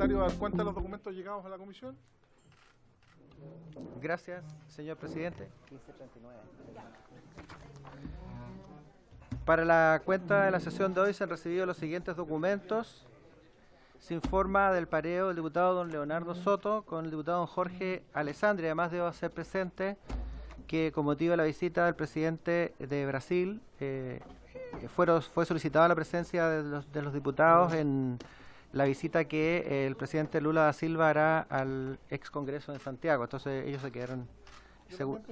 secretario dar cuenta de los documentos llegados a la comisión. Gracias, señor presidente. 1539. Para la cuenta de la sesión de hoy se han recibido los siguientes documentos. Se informa del pareo del diputado don Leonardo Soto con el diputado don Jorge Alessandri. Además debo hacer presente que con motivo de la visita del presidente de Brasil fue solicitada la presencia de los diputados en la visita que el presidente Lula da Silva hará al ex Congreso en Santiago. Entonces ellos se quedaron seguros.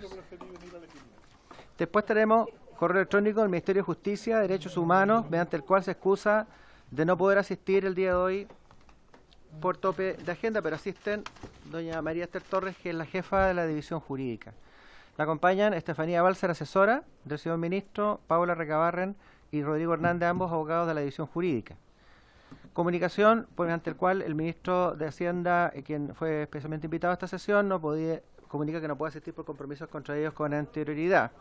Después tenemos correo electrónico del Ministerio de Justicia, Derechos Humanos, mediante el cual se excusa de no poder asistir el día de hoy por tope de agenda, pero asisten doña María Esther Torres, que es la jefa de la División Jurídica. La acompañan Estefanía Balser, asesora del señor ministro, Paula Recabarren y Rodrigo Hernández, ambos abogados de la División Jurídica. Comunicación, mediante el cual el ministro de Hacienda, quien fue especialmente invitado a esta sesión, comunica que no puede asistir por compromisos contraídos con anterioridad.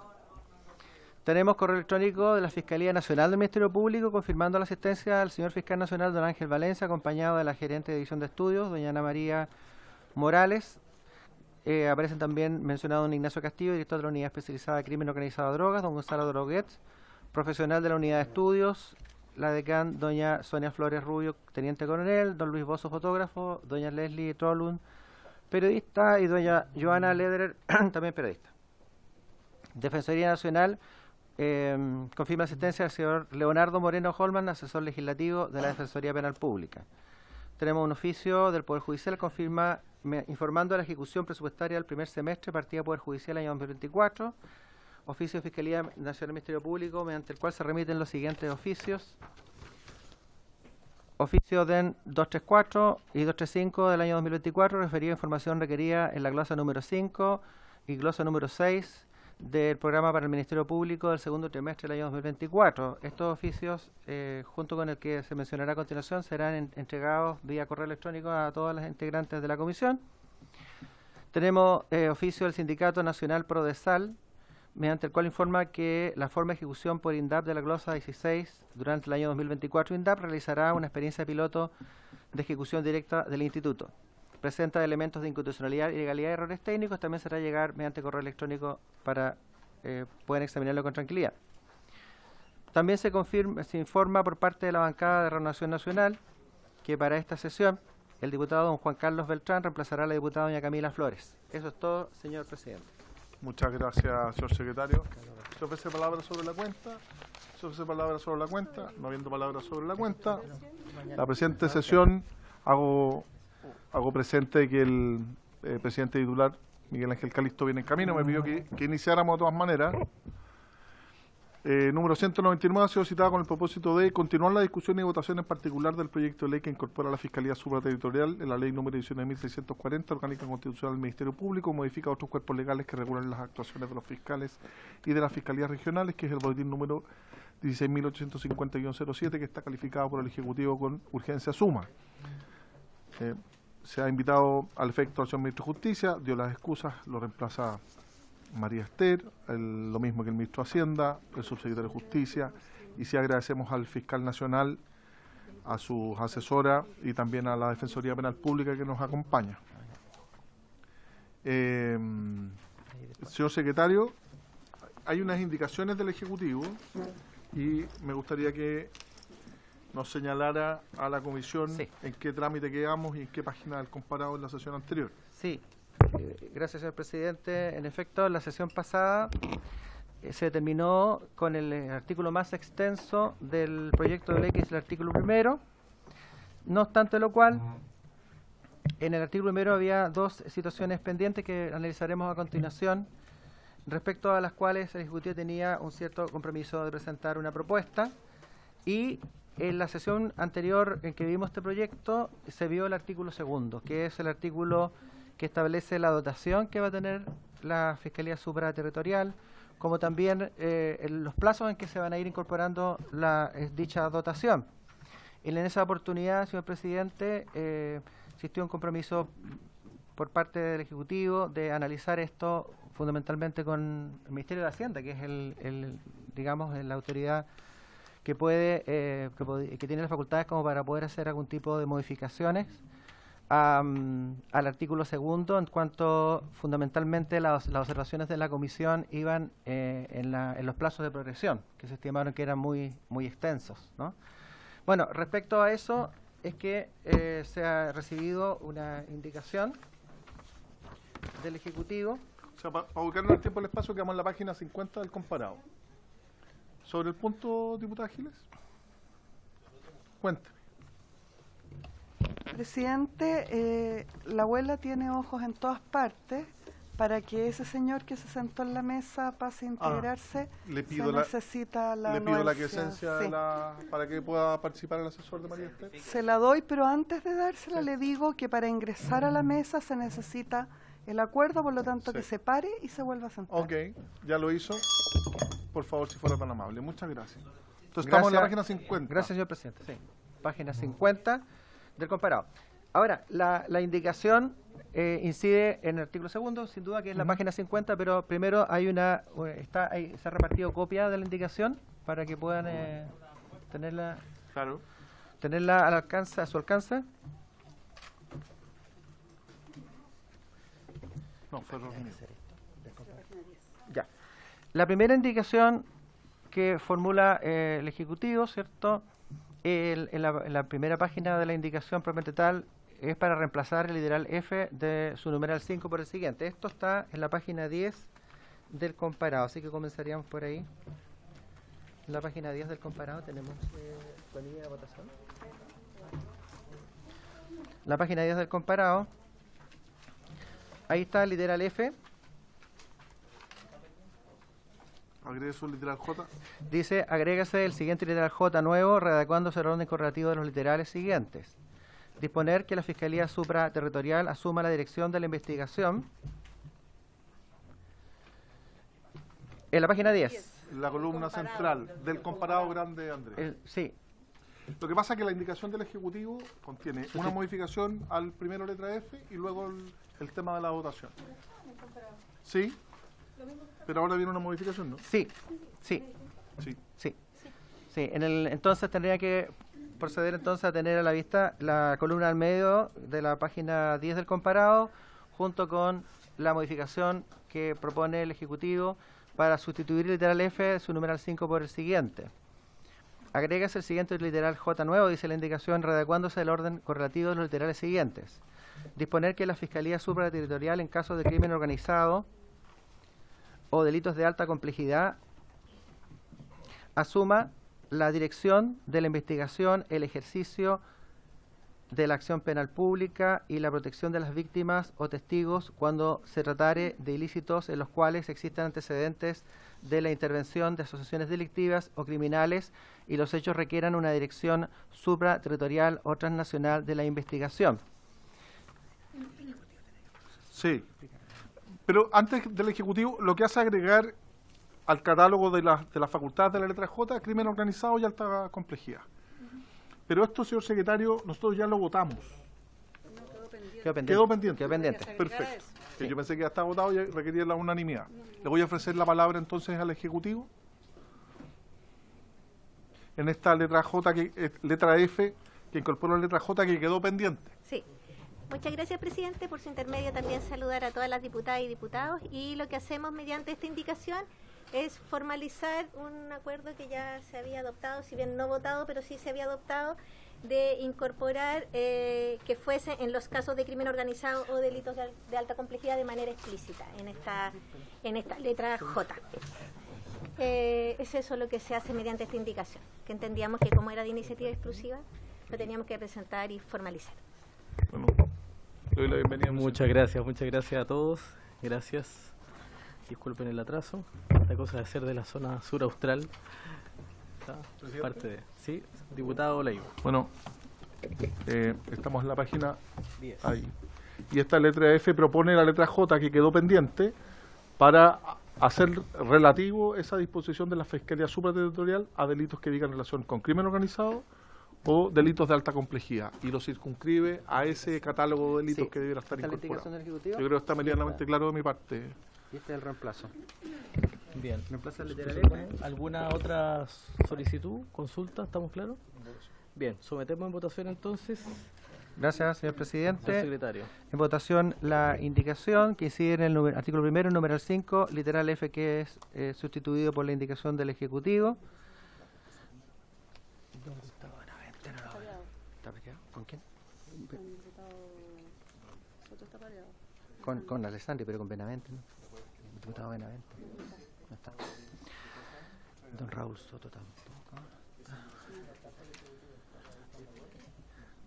Tenemos correo electrónico de la Fiscalía Nacional del Ministerio Público confirmando la asistencia del señor Fiscal Nacional, don Ángel Valencia, acompañado de la gerente de División de Estudios, doña Ana María Morales. Aparecen también mencionados don Ignacio Castillo, director de la Unidad Especializada de Crimen Organizado de Drogas, don Gonzalo Droguet, profesional de la Unidad de Estudios, la decán doña Sonia Flores Rubio, teniente coronel, don Luis Bozo, fotógrafo, doña Leslie Trolund, periodista, y doña Joana Lederer, también periodista. Defensoría Nacional confirma asistencia del señor Leonardo Moreno Holman, asesor legislativo de la Defensoría Penal Pública. Tenemos un oficio del Poder Judicial informando de la ejecución presupuestaria del primer semestre, partida Poder Judicial año 2024. Oficio de Fiscalía Nacional del Ministerio Público, mediante el cual se remiten los siguientes oficios. Oficio DEN 234 y 235 del año 2024, referido a información requerida en la glosa número 5 y glosa número 6 del programa para el Ministerio Público del segundo trimestre del año 2024. Estos oficios, junto con el que se mencionará a continuación, serán entregados vía correo electrónico a todas las integrantes de la comisión. Tenemos oficio del Sindicato Nacional Prodesal, mediante el cual informa que la forma de ejecución por INDAP de la glosa 16 durante el año 2024, INDAP realizará una experiencia piloto de ejecución directa del Instituto. Presenta elementos de inconstitucionalidad, ilegalidad y errores técnicos. También será llegar mediante correo electrónico para puedan examinarlo con tranquilidad. También se informa por parte de la bancada de Renovación Nacional que para esta sesión el diputado don Juan Carlos Beltrán reemplazará a la diputada doña Camila Flores. Eso es todo, señor presidente. Muchas gracias, señor secretario. ¿Se ofrece palabra sobre la cuenta? ¿Se ofrece palabra sobre la cuenta? No habiendo palabra sobre la cuenta, la presente sesión hago presente que el presidente titular, Miguel Ángel Calixto, viene en camino. Me pidió que iniciáramos de todas maneras. Número 199 ha sido citada con el propósito de continuar la discusión y votación en particular del proyecto de ley que incorpora la Fiscalía Supraterritorial en la Ley número 19.640, Orgánica Constitucional del Ministerio Público, modifica otros cuerpos legales que regulan las actuaciones de los fiscales y de las fiscalías regionales, que es el boletín número 16.850-07, que está calificado por el Ejecutivo con urgencia suma. Se ha invitado al efecto al señor ministro de Justicia, dio las excusas, lo reemplaza María Esther, lo mismo que el ministro de Hacienda, el subsecretario de Justicia, y sí agradecemos al fiscal nacional, a sus asesoras y también a la Defensoría Penal Pública que nos acompaña. Señor secretario, hay unas indicaciones del Ejecutivo y me gustaría que nos señalara a la comisión en qué trámite quedamos y en qué página del comparado en la sesión anterior. Sí, gracias, señor presidente. En efecto, en la sesión pasada se terminó con el artículo más extenso del proyecto de ley, que es el artículo primero. No obstante lo cual, en el artículo primero había dos situaciones pendientes que analizaremos a continuación, respecto a las cuales el Ejecutivo tenía un cierto compromiso de presentar una propuesta, y en la sesión anterior en que vimos este proyecto se vio el artículo segundo, que es el artículo que establece la dotación que va a tener la Fiscalía Supraterritorial, como también los plazos en que se van a ir incorporando dicha dotación. Y en esa oportunidad, señor presidente, existió un compromiso por parte del Ejecutivo de analizar esto fundamentalmente con el Ministerio de Hacienda, que es digamos, la autoridad que tiene las facultades como para poder hacer algún tipo de modificaciones al artículo segundo, en cuanto fundamentalmente las observaciones de la comisión iban en los plazos de progresión, que se estimaron que eran muy extensos, ¿no? Bueno, respecto a eso, es que se ha recibido una indicación del Ejecutivo. O sea, para ubicarnos en el tiempo y el espacio, quedamos en la página 50 del comparado. Sobre el punto, diputada Giles, cuénteme. Presidente, la abuela tiene ojos en todas partes. Para que ese señor que se sentó en la mesa pase a integrarse, le pido necesita la le pido la anuencia, quiesencia sí. para que pueda participar el asesor de María Esther. Se la doy, pero antes de dársela le digo que para ingresar a la mesa se necesita el acuerdo, por lo tanto que se pare y se vuelva a sentar. Ok, ya lo hizo. Por favor, si fuera tan amable. Muchas gracias. Entonces estamos en la página 50. Gracias, señor presidente. Sí, página 50 del comparado. Ahora, la indicación incide en el artículo segundo, sin duda que es la página 50, pero primero hay se ha repartido copia de la indicación para que puedan tenerla al alcance, a su alcance. No, fue error mío. Ya. La primera indicación que formula el Ejecutivo, ¿cierto? En la primera página de la indicación propiamente tal, es para reemplazar el literal F de su numeral 5 por el siguiente. Esto está en la página 10 del comparado, así que comenzaríamos por ahí. En la página 10 del comparado tenemos planilla de votación. La página 10 del comparado, ahí está el literal F. Agregue su literal J. Dice, agrégase el siguiente literal J nuevo, readecuándose el orden correlativo de los literales siguientes. Disponer que la Fiscalía Supraterritorial asuma la dirección de la investigación. En la página 10. La columna central del comparado grande, Andrés. Sí. Lo que pasa es que la indicación del Ejecutivo contiene una modificación al primero letra F y luego el tema de la votación. ¿Sí? Pero ahora viene una modificación, ¿no? Sí. Entonces tendría que proceder entonces a tener a la vista la columna al medio de la página 10 del comparado, junto con la modificación que propone el Ejecutivo para sustituir el literal F de su numeral 5 por el siguiente. Agrégase el siguiente literal J nuevo, dice la indicación, readecuándose el orden correlativo de los literales siguientes. Disponer que la Fiscalía Supraterritorial, en caso de crimen organizado o delitos de alta complejidad, asuma la dirección de la investigación, el ejercicio de la acción penal pública y la protección de las víctimas o testigos cuando se tratare de ilícitos en los cuales existan antecedentes de la intervención de asociaciones delictivas o criminales y los hechos requieran una dirección supraterritorial o transnacional de la investigación. Sí. Pero antes del Ejecutivo, lo que hace agregar al catálogo de las facultades de la letra J, crimen organizado y alta complejidad. Pero esto, señor secretario, nosotros ya lo votamos. Quedó pendiente. Perfecto. Sí. Yo pensé que ya estaba votado y requería la unanimidad. Le voy a ofrecer la palabra entonces al Ejecutivo. En esta letra J, letra F, que incorporó la letra J que quedó pendiente. Sí. Muchas gracias, presidente. Por su intermedio también saludar a todas las diputadas y diputados. Y lo que hacemos mediante esta indicación es formalizar un acuerdo que ya se había adoptado, si bien no votado, pero sí se había adoptado, de incorporar que fuese en los casos de crimen organizado o delitos de alta complejidad de manera explícita en esta letra J. Es eso lo que se hace mediante esta indicación, que entendíamos que como era de iniciativa exclusiva, lo teníamos que presentar y formalizar. Bueno, le doy la bienvenida. Muchas gracias a todos. Gracias. Disculpen el atraso. Esta cosa de ser de la zona sur austral. Parte de. Sí, diputado Leiva. Bueno, estamos en la página 10. Ahí. Y esta letra F propone la letra J que quedó pendiente para hacer relativo esa disposición de la Fiscalía Supraterritorial a delitos que digan relación con crimen organizado o delitos de alta complejidad, y lo circunscribe a ese catálogo de delitos que debiera estar incorporado. Yo creo que está medianamente claro de mi parte. Y este es el reemplazo. Bien. Reemplaza el literal F. ¿Alguna otra solicitud, consulta? ¿Estamos claros? Bien, sometemos en votación entonces Gracias, señor Señor presidente. secretario. En votación la indicación que incide en el artículo primero, numeral 5, literal F, que es sustituido por la indicación del Ejecutivo. ¿Dónde está Benavente? No lo veo. ¿Está peleado? ¿Con quién? Con Alessandri, pero con Benavente, ¿no? El diputado Benavente. No está. Don Raúl Soto tampoco.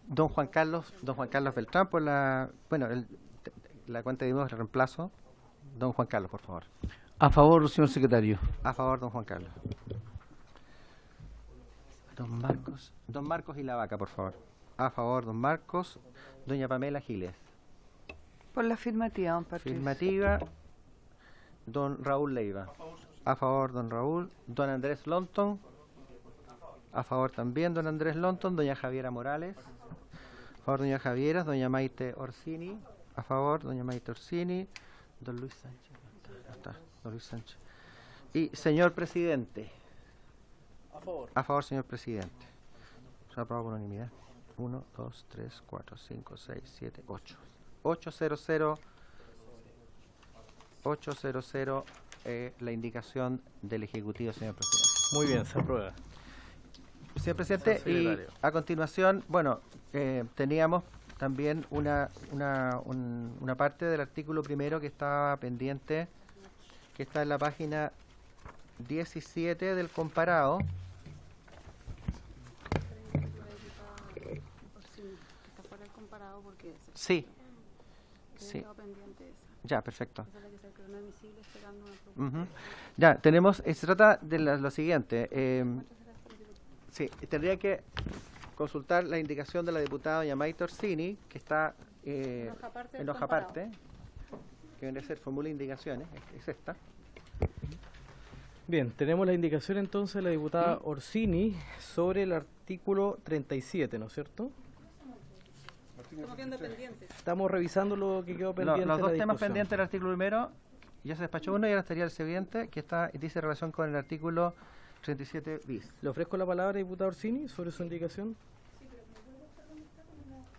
Don Juan Carlos Beltrán por la cuenta de dimos de reemplazo. Don Juan Carlos, por favor. A favor, señor secretario. A favor, don Juan Carlos. Don Marcos y la Vaca, por favor. A favor, don Marcos. Doña Pamela Giles. Por la afirmativa, don Patricio. Afirmativa. Don Raúl Leiva. A favor, don Raúl. Don Andrés Lonton. A favor también, don Andrés Lonton. Doña Javiera Morales. A favor, doña Javiera. Doña Maite Orsini. A favor, doña Maite Orsini. Don Luis Sánchez. No está, don Luis Sánchez. Y señor presidente. A favor. A favor, señor presidente. Se ha aprobado por unanimidad. 1, 2, 3, 4, 5, 6, 7, 8. 800, la indicación del Ejecutivo, señor presidente. Muy bien, se aprueba. Señor presidente, Señor y secretario. a continuación, bueno, teníamos también una parte del artículo primero que estaba pendiente, que está en la página 17 del comparado. Está fuera del comparado porque Sí, se sí. quedó pendiente esa. Ya, perfecto. Esa es la que se quedó inadmisible esperando una propuesta. Ujú. Ya, tenemos, se trata de lo siguiente. Sí, tendría que consultar la indicación de la diputada doña Maite Orsini, que está En hoja aparte en del hoja comparado. aparte, que viene a ser formula de indicaciones, es esta. Bien, tenemos la indicación entonces de la diputada Orsini sobre el artículo 37, ¿no es cierto? Estamos viendo pendientes. Estamos revisando lo que quedó pendiente. Los en dos la temas discusión. pendientes del artículo primero, ya se despachó uno y ahora estaría el siguiente, que dice relación con el artículo 37 bis. Le ofrezco la palabra, diputada Orsini, sobre su indicación.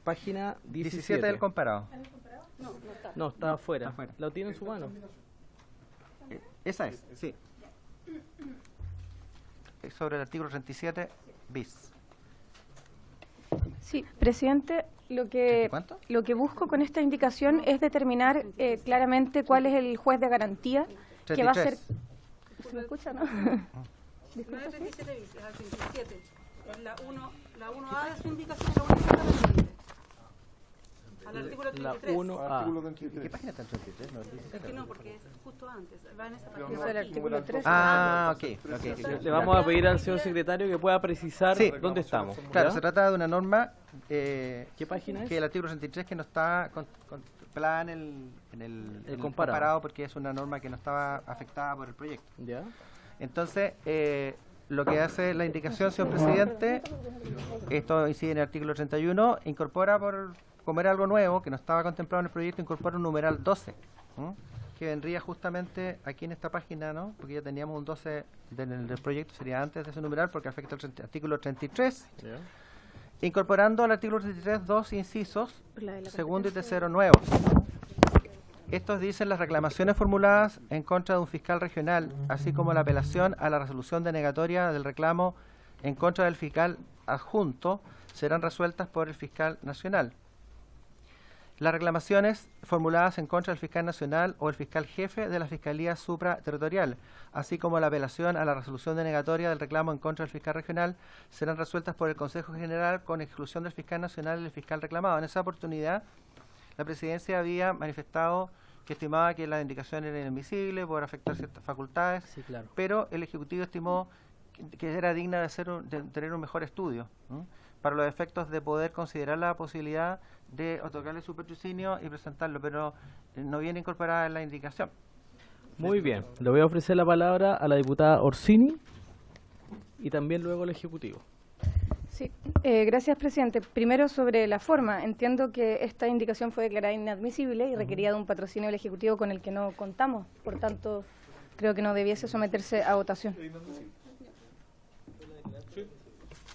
Página 17 del comparado. No, está afuera. Está afuera. ¿La tiene en su mano? Esa es, sí. Es sobre el artículo 37 bis. Sí, presidente, ¿Cuánto? lo que busco con esta indicación es determinar claramente cuál es el juez de garantía que va a ser... 33. ¿Se me escucha, no? No es 37 bis, es al 37. Es la 1A de su indicación, la única que responde. Al artículo La 33. 1A. ¿Qué página está el 33? No, el 17. Es que no, porque es justo antes. Va en esa Es página. el artículo 3. Ah, ok. Le vamos a pedir al señor secretario que pueda precisar Sí. dónde estamos. Claro, ¿ya? se trata de una norma ¿Qué página es? que el artículo 63 que no está contemplada en el comparado. porque es una norma que no estaba afectada por el proyecto. ¿Ya? Entonces, lo que hace la indicación, señor presidente, esto incide en el artículo 31, incorpora, como era algo nuevo, que no estaba contemplado en el proyecto, incorpora un numeral 12, ¿m? Que vendría justamente aquí en esta página, ¿no? Porque ya teníamos un 12 del proyecto, sería antes de ese numeral, porque afecta al artículo 33, ¿Ya? incorporando al artículo 33 dos incisos, La de la segundo y tercero nuevos. Estos dicen las reclamaciones formuladas en contra de un fiscal regional, así como la apelación a la resolución denegatoria del reclamo en contra del fiscal adjunto, serán resueltas por el fiscal nacional. Las reclamaciones formuladas en contra del fiscal nacional o el fiscal jefe de la Fiscalía Supraterritorial, así como la apelación a la resolución denegatoria del reclamo en contra del fiscal regional, serán resueltas por el Consejo General con exclusión del fiscal nacional y el fiscal reclamado. En esa oportunidad, la Presidencia había manifestado que estimaba que las indicaciones eran inadmisibles por afectar ciertas facultades, Sí, claro. pero el Ejecutivo estimó que era digna de tener un mejor estudio, ¿no? Para los efectos de poder considerar la posibilidad de otorgarle su patrocinio y presentarlo, pero no viene incorporada en la indicación. Muy bien. Le voy a ofrecer la palabra a la diputada Orsini y también luego al Ejecutivo. Sí, gracias, presidente. Primero, sobre la forma. Entiendo que esta indicación fue declarada inadmisible y requería de un patrocinio del Ejecutivo con el que no contamos. Por tanto, creo que no debiese someterse a votación.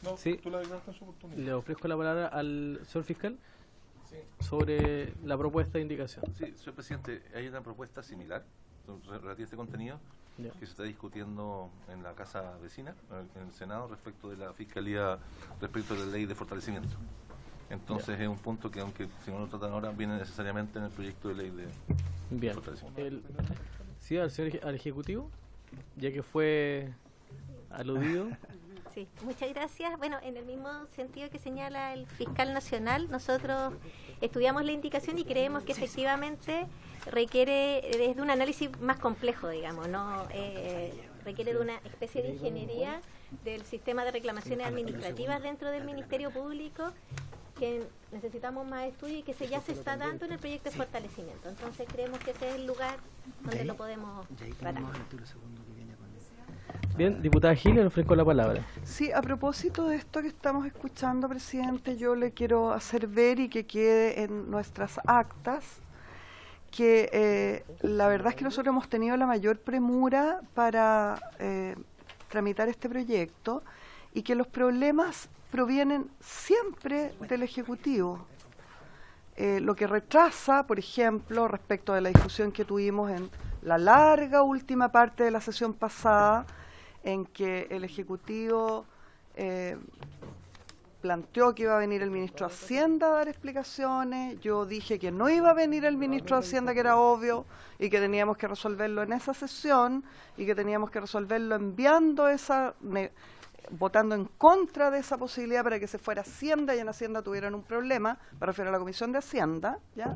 No, Sí. tú la declaraste en su oportunidad. Le ofrezco la palabra al señor fiscal. sobre la propuesta de indicación. Sí, señor presidente, hay una propuesta similar relativa a este contenido Ya. que se está discutiendo en la Casa Vecina, en el Senado, respecto de la Fiscalía, respecto de la ley de fortalecimiento. Entonces es un punto que, aunque si no lo tratan ahora, viene necesariamente en el proyecto de ley de Bien. fortalecimiento. Sí, al Ejecutivo, ya que fue aludido. Sí, muchas gracias. Bueno, en el mismo sentido que señala el fiscal nacional, nosotros estudiamos la indicación y creemos que efectivamente requiere de un análisis más complejo, digamos, ¿no? Requiere de una especie de ingeniería del sistema de reclamaciones administrativas dentro del Ministerio Público, que necesitamos más estudio y que ya se está dando en el proyecto de fortalecimiento. Entonces creemos que ese es el lugar donde lo podemos tratar. Bien, diputada Giles, le ofrezco la palabra. Sí, a propósito de esto que estamos escuchando, presidente, yo le quiero hacer ver y que quede en nuestras actas que la verdad es que nosotros hemos tenido la mayor premura para tramitar este proyecto y que los problemas provienen siempre del Ejecutivo. Lo que retrasa, por ejemplo, respecto de la discusión que tuvimos en la larga última parte de la sesión pasada, en que el Ejecutivo planteó que iba a venir el ministro de Hacienda a dar explicaciones, yo dije que no iba a venir el ministro de Hacienda, que era obvio, y que teníamos que resolverlo en esa sesión, y que teníamos que resolverlo enviando votando en contra de esa posibilidad para que se fuera Hacienda y en Hacienda tuvieran un problema, me refiero a la Comisión de Hacienda, ¿ya?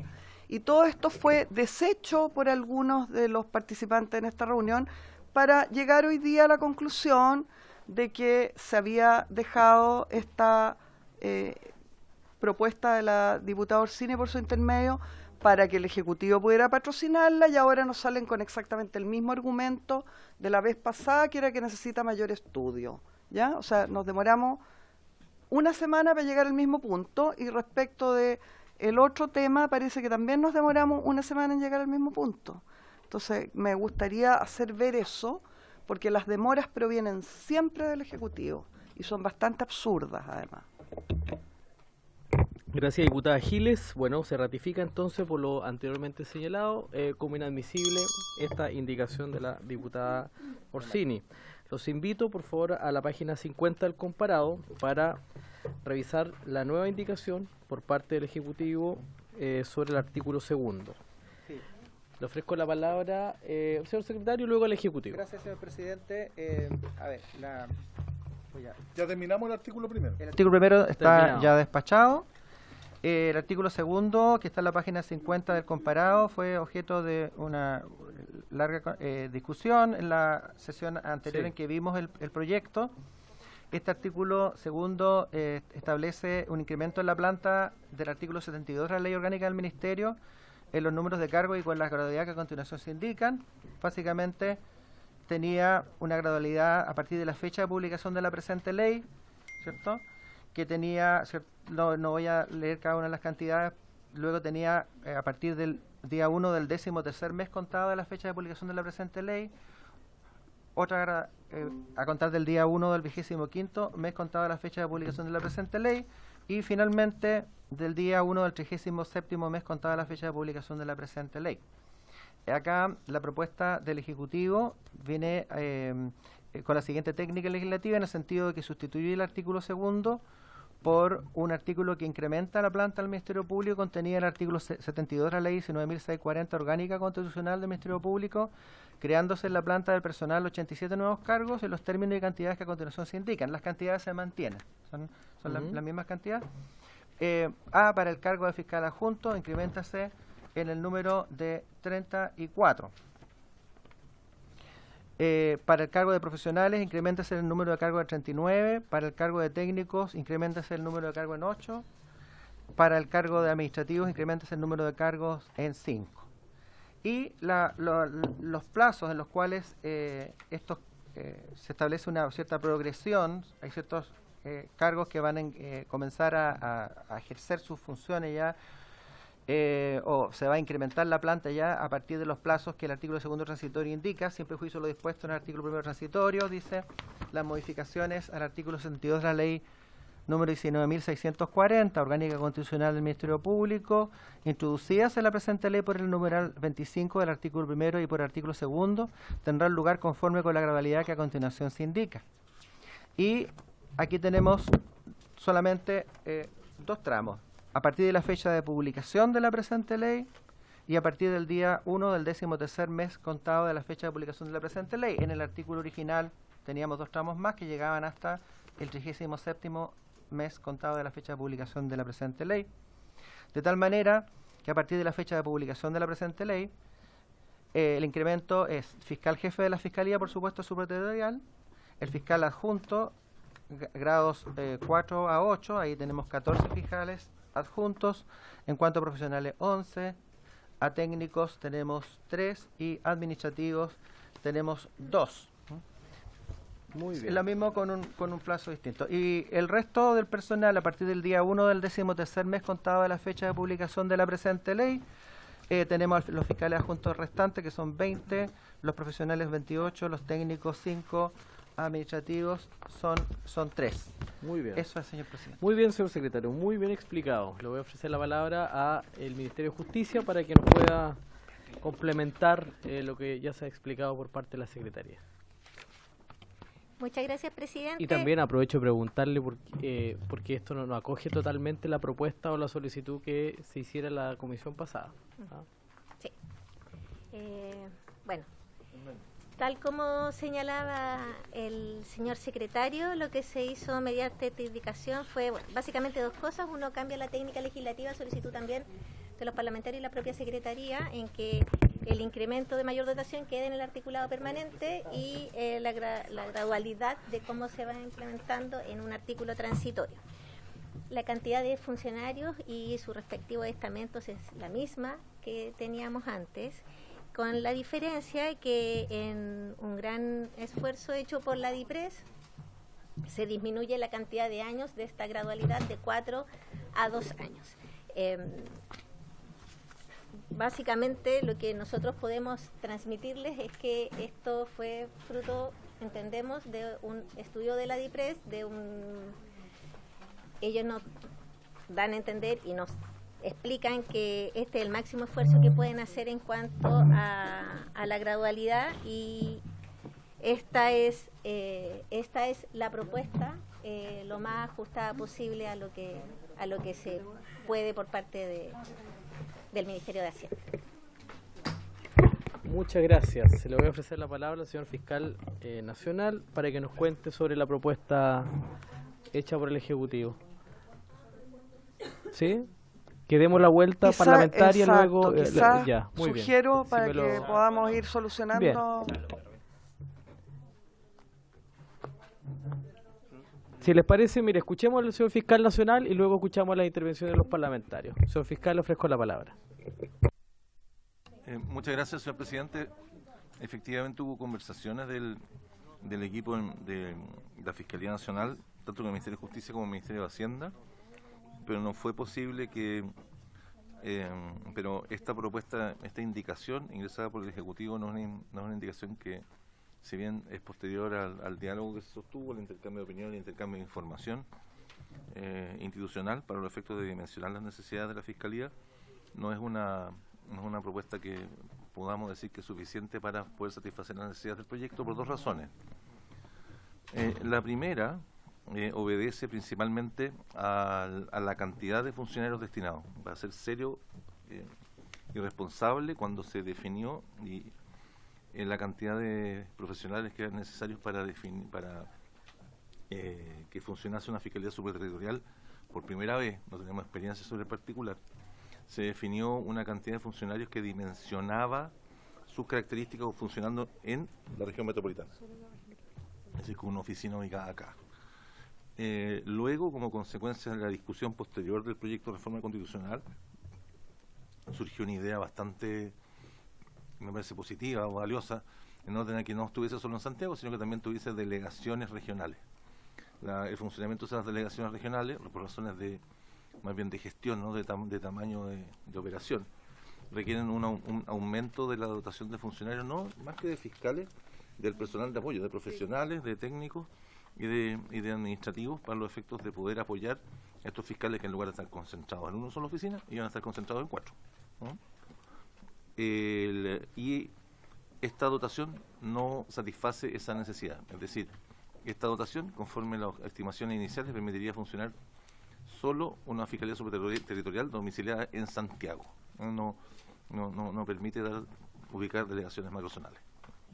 Y todo esto fue deshecho por algunos de los participantes en esta reunión para llegar hoy día a la conclusión de que se había dejado esta propuesta de la diputada Orsini por su intermedio para que el Ejecutivo pudiera patrocinarla, y ahora nos salen con exactamente el mismo argumento de la vez pasada, que era que necesita mayor estudio, ¿ya? O sea, nos demoramos una semana para llegar al mismo punto, y respecto de el otro tema parece que también nos demoramos una semana en llegar al mismo punto. Entonces, me gustaría hacer ver eso, porque las demoras provienen siempre del Ejecutivo y son bastante absurdas, además. Gracias, diputada Giles. Bueno, se ratifica entonces por lo anteriormente señalado como inadmisible esta indicación de la diputada Orsini. Los invito, por favor, a la página 50 del comparado para revisar la nueva indicación por parte del Ejecutivo sobre el artículo 2. Sí. Le ofrezco la palabra, señor secretario, y luego al Ejecutivo. Gracias, señor presidente. A ver, Ya terminamos el artículo primero. el artículo primero está Terminado. ya despachado. El artículo 2, que está en la página 50 del comparado, fue objeto de una larga discusión en la sesión anterior Sí. en que vimos el proyecto. Este artículo 2 establece un incremento en la planta del artículo 72 de la Ley Orgánica del Ministerio en los números de cargo y con la gradualidad que a continuación se indican. Básicamente tenía una gradualidad a partir de la fecha de publicación de la presente ley, ¿cierto? Que tenía, no voy a leer cada una de las cantidades, luego tenía a partir del día 1 del 13º mes contado de la fecha de publicación de la presente ley, otra a contar del día 1 del 25º mes contado de la fecha de publicación de la presente ley, y finalmente del día 1 del 37º mes contado de la fecha de publicación de la presente ley. Acá la propuesta del Ejecutivo viene con la siguiente técnica legislativa, en el sentido de que sustituye el artículo 2 por un artículo que incrementa la planta del Ministerio Público contenida en el artículo 72 de la Ley 19.640 Orgánica Constitucional del Ministerio Público, creándose en la planta del personal 87 nuevos cargos en los términos y cantidades que a continuación se indican. Las cantidades se mantienen, son las mismas cantidades. Para el cargo de fiscal adjunto, increméntase en el número de 34. Para el cargo de profesionales, increméntase el número de cargos de 39. Para el cargo de técnicos, increméntase el número de cargos en 8. Para el cargo de administrativos, increméntase el número de cargos en 5. Y los plazos en los cuales se establece una cierta progresión, hay ciertos cargos que van a comenzar a ejercer sus funciones ya, o se va a incrementar la planta ya a partir de los plazos que el artículo 2 transitorio indica, siempre juicio lo dispuesto en el artículo 1 transitorio, dice las modificaciones al artículo 62 de la Ley número 19.640, orgánica constitucional del Ministerio Público, introducidas en la presente ley por el numeral 25 del artículo 1 y por el artículo 2, tendrán lugar conforme con la gradualidad que a continuación se indica. Y aquí tenemos solamente 2 tramos. A partir de la fecha de publicación de la presente ley y a partir del día 1 del 13º mes contado de la fecha de publicación de la presente ley. En el artículo original teníamos 2 tramos más que llegaban hasta el 37º mes contado de la fecha de publicación de la presente ley. De tal manera que a partir de la fecha de publicación de la presente ley, el incremento es fiscal jefe de la Fiscalía, por supuesto, superterritorial, el fiscal adjunto, grados 4 a 8, ahí tenemos 14 fiscales adjuntos, en cuanto a profesionales 11, a técnicos tenemos 3 y administrativos tenemos 2. Muy bien. Lo mismo con un plazo distinto. Y el resto del personal, a partir del día 1 del 13º mes contado de la fecha de publicación de la presente ley, tenemos los fiscales adjuntos restantes, que son 20, los profesionales 28, los técnicos 5, administrativos son 3. Muy bien. Eso es, señor presidente. Muy bien, señor secretario, muy bien explicado. Le voy a ofrecer la palabra al Ministerio de Justicia para que nos pueda complementar lo que ya se ha explicado por parte de la Secretaría. Muchas gracias, presidente. Y también aprovecho de preguntarle porque esto no acoge totalmente la propuesta o la solicitud que se hiciera en la comisión pasada. ¿Ah? Sí. Bueno, tal como señalaba el señor secretario, lo que se hizo mediante esta indicación fue básicamente 2 cosas. Uno, cambia la técnica legislativa, solicitud también de los parlamentarios y la propia Secretaría, en que el incremento de mayor dotación quede en el articulado permanente y la gradualidad de cómo se va implementando en un artículo transitorio. La cantidad de funcionarios y sus respectivos estamentos es la misma que teníamos antes, con la diferencia que en un gran esfuerzo hecho por la DIPRES se disminuye la cantidad de años de esta gradualidad de 4 a 2 años. Básicamente lo que nosotros podemos transmitirles es que esto fue fruto, entendemos, de un estudio de la DIPRES, ellos nos dan a entender y nos explican que este es el máximo esfuerzo que pueden hacer en cuanto a la gradualidad, y esta es la propuesta lo más ajustada posible a lo que se puede por parte del Ministerio de Hacienda. Muchas gracias. Se le voy a ofrecer la palabra al señor fiscal nacional para que nos cuente sobre la propuesta hecha por el Ejecutivo. ¿Sí? Que demos la vuelta parlamentaria, exacto, luego ya, muy sugiero bien. para que podamos ir solucionando. Bien. Si les parece, mire, escuchemos al señor fiscal nacional y luego escuchamos la intervención de los parlamentarios. Señor fiscal, le ofrezco la palabra. Muchas gracias, señor presidente. Efectivamente hubo conversaciones del equipo de la Fiscalía Nacional, tanto con el Ministerio de Justicia como el Ministerio de Hacienda, pero no fue posible pero esta propuesta, esta indicación ingresada por el Ejecutivo no es una indicación que, si bien es posterior al diálogo que se sostuvo, el intercambio de opinión y el intercambio de información institucional para los efectos de dimensionar las necesidades de la Fiscalía, no es una propuesta que podamos decir que es suficiente para poder satisfacer las necesidades del proyecto por 2 razones. La primera obedece principalmente a la cantidad de funcionarios destinados. Va a ser serio y responsable cuando se definió la cantidad de profesionales que eran necesarios para que funcionase una fiscalía superterritorial. Por primera vez, no tenemos experiencia sobre el particular, se definió una cantidad de funcionarios que dimensionaba sus características funcionando en la región metropolitana, es decir, con una oficina ubicada acá. Luego, como consecuencia de la discusión posterior del proyecto de reforma constitucional, surgió una idea bastante, me parece positiva o valiosa, en orden a que no estuviese solo en Santiago, sino que también tuviese delegaciones regionales. El funcionamiento de esas delegaciones regionales, por razones más bien de gestión, ¿no? de tamaño de operación, requieren un aumento de la dotación de funcionarios, no más que de fiscales, del personal de apoyo, de profesionales, de técnicos, y de administrativos para los efectos de poder apoyar a estos fiscales que en lugar de estar concentrados en una sola oficina, iban a estar concentrados en 4. ¿No? Y esta dotación no satisface esa necesidad. Es decir, esta dotación, conforme a las estimaciones iniciales, permitiría funcionar solo una Fiscalía Superterritorial domiciliada en Santiago. No permite ubicar delegaciones macrozonales,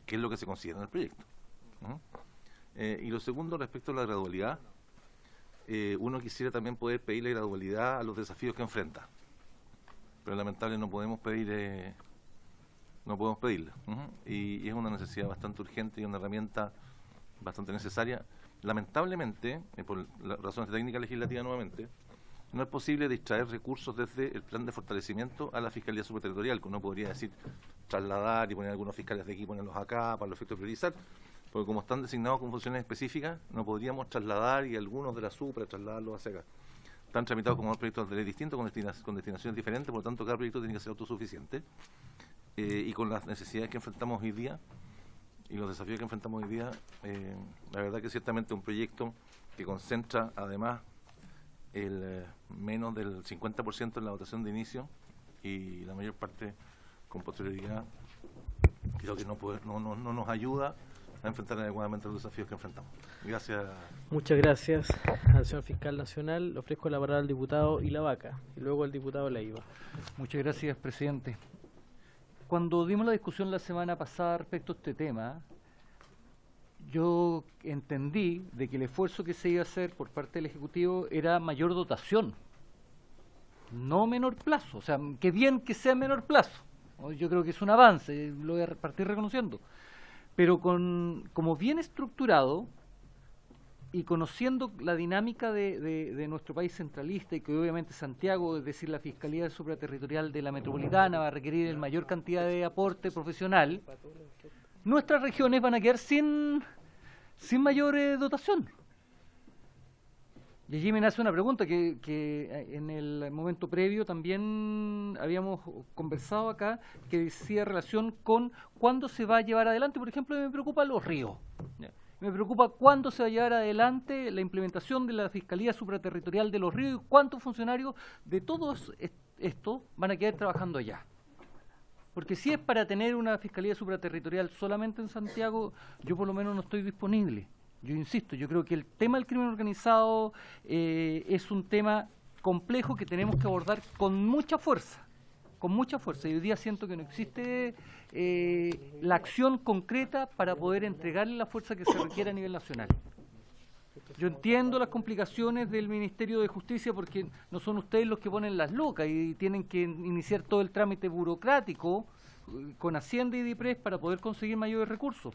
que es lo que se considera en el proyecto. Y lo segundo, respecto a la gradualidad, uno quisiera también poder pedirle gradualidad a los desafíos que enfrenta, pero lamentablemente no podemos pedirla. Y es una necesidad bastante urgente y una herramienta bastante necesaria. Lamentablemente, por las razones técnicas legislativas nuevamente, no es posible distraer recursos desde el plan de fortalecimiento a la Fiscalía Superterritorial, que uno podría decir trasladar y poner algunos fiscales de aquí, ponerlos acá para los efectos de priorizar, porque como están designados con funciones específicas, no podríamos trasladar y algunos de la Supra trasladarlos hacia acá. Están tramitados como proyectos de ley distintos, con destinaciones diferentes, por lo tanto cada proyecto tiene que ser autosuficiente. Y con las necesidades que enfrentamos hoy día y los desafíos que enfrentamos hoy día, la verdad que ciertamente un proyecto que concentra además el menos del 50% en la votación de inicio y la mayor parte con posterioridad, creo que no nos ayuda a enfrentar adecuadamente los desafíos que enfrentamos. Gracias. Muchas gracias al señor fiscal nacional. Le ofrezco la palabra al diputado Ilavaca y luego al diputado Leiva. Muchas gracias, presidente. Cuando dimos la discusión la semana pasada respecto a este tema, yo entendí de que el esfuerzo que se iba a hacer por parte del Ejecutivo era mayor dotación, no menor plazo. O sea, que bien que sea menor plazo. Yo creo que es un avance, lo voy a partir reconociendo. Pero como bien estructurado y conociendo la dinámica de nuestro país centralista y que obviamente Santiago, es decir, la Fiscalía Supraterritorial de la Metropolitana, va a requerir el mayor cantidad de aporte profesional, nuestras regiones van a quedar sin mayor dotación. Y allí me nace una pregunta que en el momento previo también habíamos conversado acá, que decía relación con cuándo se va a llevar adelante. Por ejemplo, me preocupa Los Ríos. Me preocupa cuándo se va a llevar adelante la implementación de la Fiscalía Supraterritorial de Los Ríos y cuántos funcionarios de todos estos van a quedar trabajando allá. Porque si es para tener una Fiscalía Supraterritorial solamente en Santiago, yo por lo menos no estoy disponible. Yo insisto, yo creo que el tema del crimen organizado es un tema complejo que tenemos que abordar con mucha fuerza. Y hoy día siento que no existe la acción concreta para poder entregarle la fuerza que se requiere a nivel nacional. Yo entiendo las complicaciones del Ministerio de Justicia porque no son ustedes los que ponen las lucas y tienen que iniciar todo el trámite burocrático con Hacienda y DIPRES para poder conseguir mayores recursos.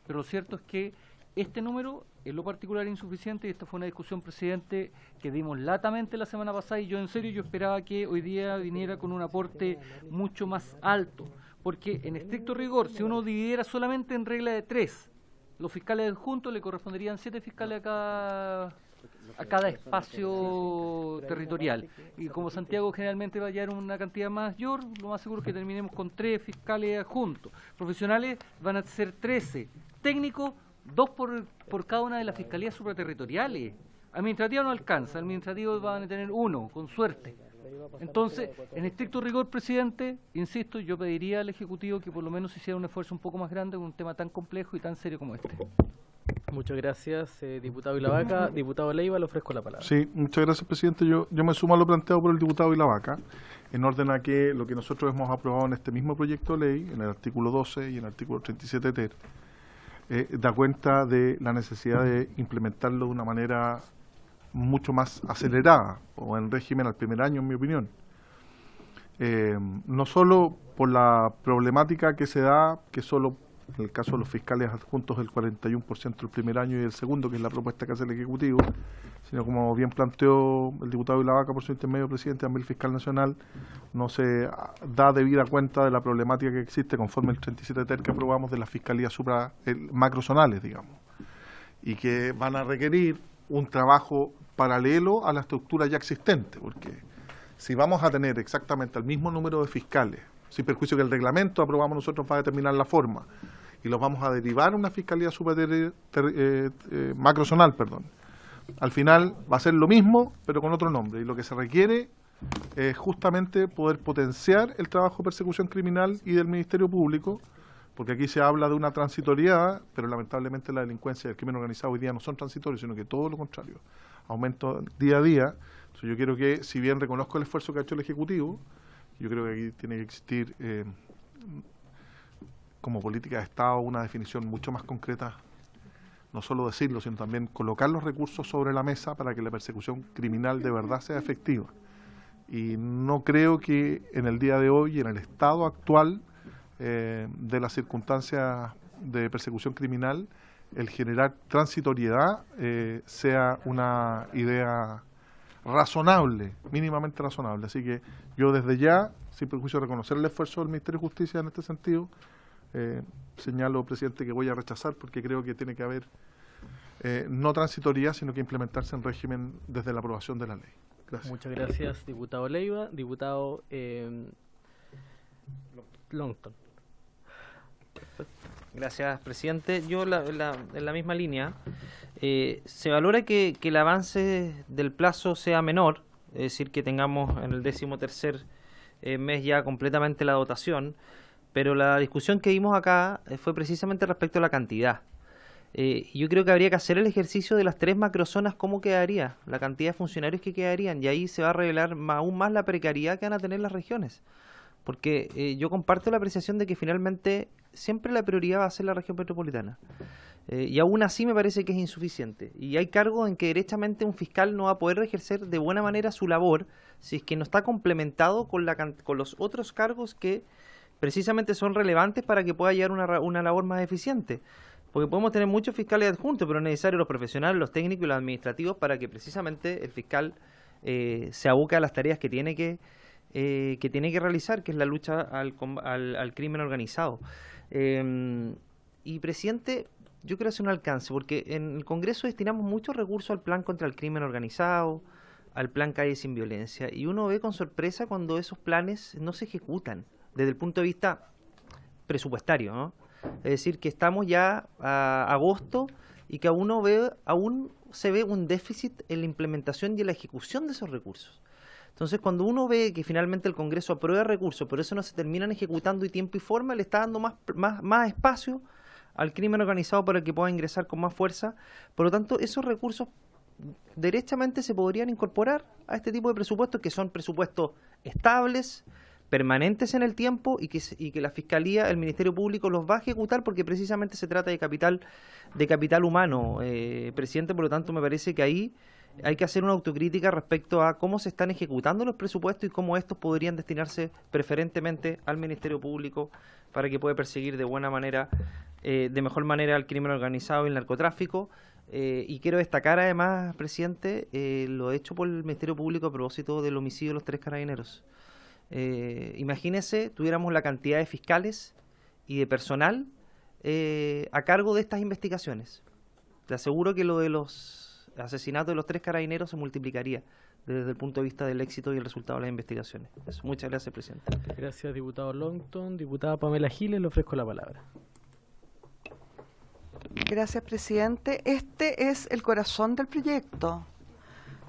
Pero lo cierto es que este número en lo particular es insuficiente y esta fue una discusión, presidente, que dimos latamente la semana pasada y yo en serio yo esperaba que hoy día viniera con un aporte mucho más alto, porque en estricto rigor, si uno dividiera solamente en regla de 3, los fiscales adjuntos le corresponderían 7 fiscales a cada espacio territorial. Y como Santiago generalmente va a llevar una cantidad mayor, lo más seguro es que terminemos con 3 fiscales adjuntos. Profesionales van a ser 13, técnicos 2 por cada una de las fiscalías supraterritoriales. Administrativo no alcanza, administrativos van a tener 1, con suerte. Entonces, en estricto rigor, presidente, insisto, yo pediría al Ejecutivo que por lo menos hiciera un esfuerzo un poco más grande con un tema tan complejo y tan serio como este. Muchas gracias, diputado Ilavaca. Diputado Leiva, le ofrezco la palabra. Sí, muchas gracias, presidente. Yo me sumo a lo planteado por el diputado Ilavaca, en orden a que lo que nosotros hemos aprobado en este mismo proyecto de ley, en el artículo 12 y en el artículo 37 ter, da cuenta de la necesidad de implementarlo de una manera mucho más acelerada, o en régimen al primer año, en mi opinión. No solo por la problemática que se da, que solo en el caso de los fiscales adjuntos el 41% el primer año y el segundo, que es la propuesta que hace el Ejecutivo, sino como bien planteó el diputado Ilavaca por su intermedio, presidente, también el fiscal nacional no se da debida cuenta de la problemática que existe conforme el 37 ter que aprobamos de las fiscalías macrozonales, digamos, y que van a requerir un trabajo paralelo a la estructura ya existente, porque si vamos a tener exactamente el mismo número de fiscales, sin perjuicio que el reglamento aprobamos nosotros para determinar la forma, y los vamos a derivar a una fiscalía macrozonal, perdón. Al final va a ser lo mismo, pero con otro nombre, y lo que se requiere es justamente poder potenciar el trabajo de persecución criminal y del Ministerio Público, porque aquí se habla de una transitoriedad, pero lamentablemente la delincuencia y el crimen organizado hoy día no son transitorios, sino que todo lo contrario, aumenta día a día. Entonces yo quiero que, si bien reconozco el esfuerzo que ha hecho el Ejecutivo, yo creo que aquí tiene que existir como política de Estado una definición mucho más concreta, no solo decirlo, sino también colocar los recursos sobre la mesa para que la persecución criminal de verdad sea efectiva. Y no creo que en el día de hoy, en el estado actual de las circunstancias de persecución criminal, el generar transitoriedad sea una idea razonable, mínimamente razonable. Así que yo desde ya, sin perjuicio de reconocer el esfuerzo del Ministerio de Justicia en este sentido, señalo, presidente, que voy a rechazar porque creo que tiene que haber no transitoriedad, sino que implementarse en régimen desde la aprobación de la ley. Gracias. Muchas gracias, diputado Leiva. Diputado Longton. Gracias, presidente. Yo en la misma línea, se valora que el avance del plazo sea menor, es decir, que tengamos en el 13º mes ya completamente la dotación, pero la discusión que vimos acá fue precisamente respecto a la cantidad. Yo creo que habría que hacer el ejercicio de las 3 macrozonas, cómo quedaría, la cantidad de funcionarios que quedarían, y ahí se va a revelar aún más la precariedad que van a tener las regiones. Porque yo comparto la apreciación de que finalmente siempre la prioridad va a ser la región metropolitana. Y aún así me parece que es insuficiente. Y hay cargos en que derechamente un fiscal no va a poder ejercer de buena manera su labor si es que no está complementado con los otros cargos que precisamente son relevantes para que pueda llevar una labor más eficiente. Porque podemos tener muchos fiscales adjuntos, pero es necesario los profesionales, los técnicos y los administrativos para que precisamente el fiscal se aboque a las tareas que tiene que realizar, que es la lucha al crimen organizado. Y, presidente, yo quiero hacer un alcance, porque en el Congreso destinamos muchos recursos al plan contra el crimen organizado, al plan Calle Sin Violencia, y uno ve con sorpresa cuando esos planes no se ejecutan desde el punto de vista presupuestario, ¿no? Es decir, que estamos ya a agosto y que aún se ve un déficit en la implementación y en la ejecución de esos recursos. Entonces, cuando uno ve que finalmente el Congreso aprueba recursos, pero eso no se terminan ejecutando y tiempo y forma, le está dando más espacio al crimen organizado para que pueda ingresar con más fuerza. Por lo tanto, esos recursos derechamente se podrían incorporar a este tipo de presupuestos, que son presupuestos estables, permanentes en el tiempo, y que la Fiscalía, el Ministerio Público los va a ejecutar, porque precisamente se trata de capital humano, presidente. Por lo tanto, me parece que ahí hay que hacer una autocrítica respecto a cómo se están ejecutando los presupuestos y cómo estos podrían destinarse preferentemente al Ministerio Público para que pueda perseguir de buena manera, de mejor manera, al crimen organizado y el narcotráfico. Y quiero destacar además, presidente, lo hecho por el Ministerio Público a propósito del homicidio de los 3 carabineros. Imagínese, tuviéramos la cantidad de fiscales y de personal a cargo de estas investigaciones. Te aseguro que lo de los asesinatos de los 3 carabineros se multiplicaría desde el punto de vista del éxito y el resultado de las investigaciones. Eso. Muchas gracias, presidente. Gracias, diputado Longton. Diputada Pamela Giles, le ofrezco la palabra. Gracias, presidente. Este es el corazón del proyecto.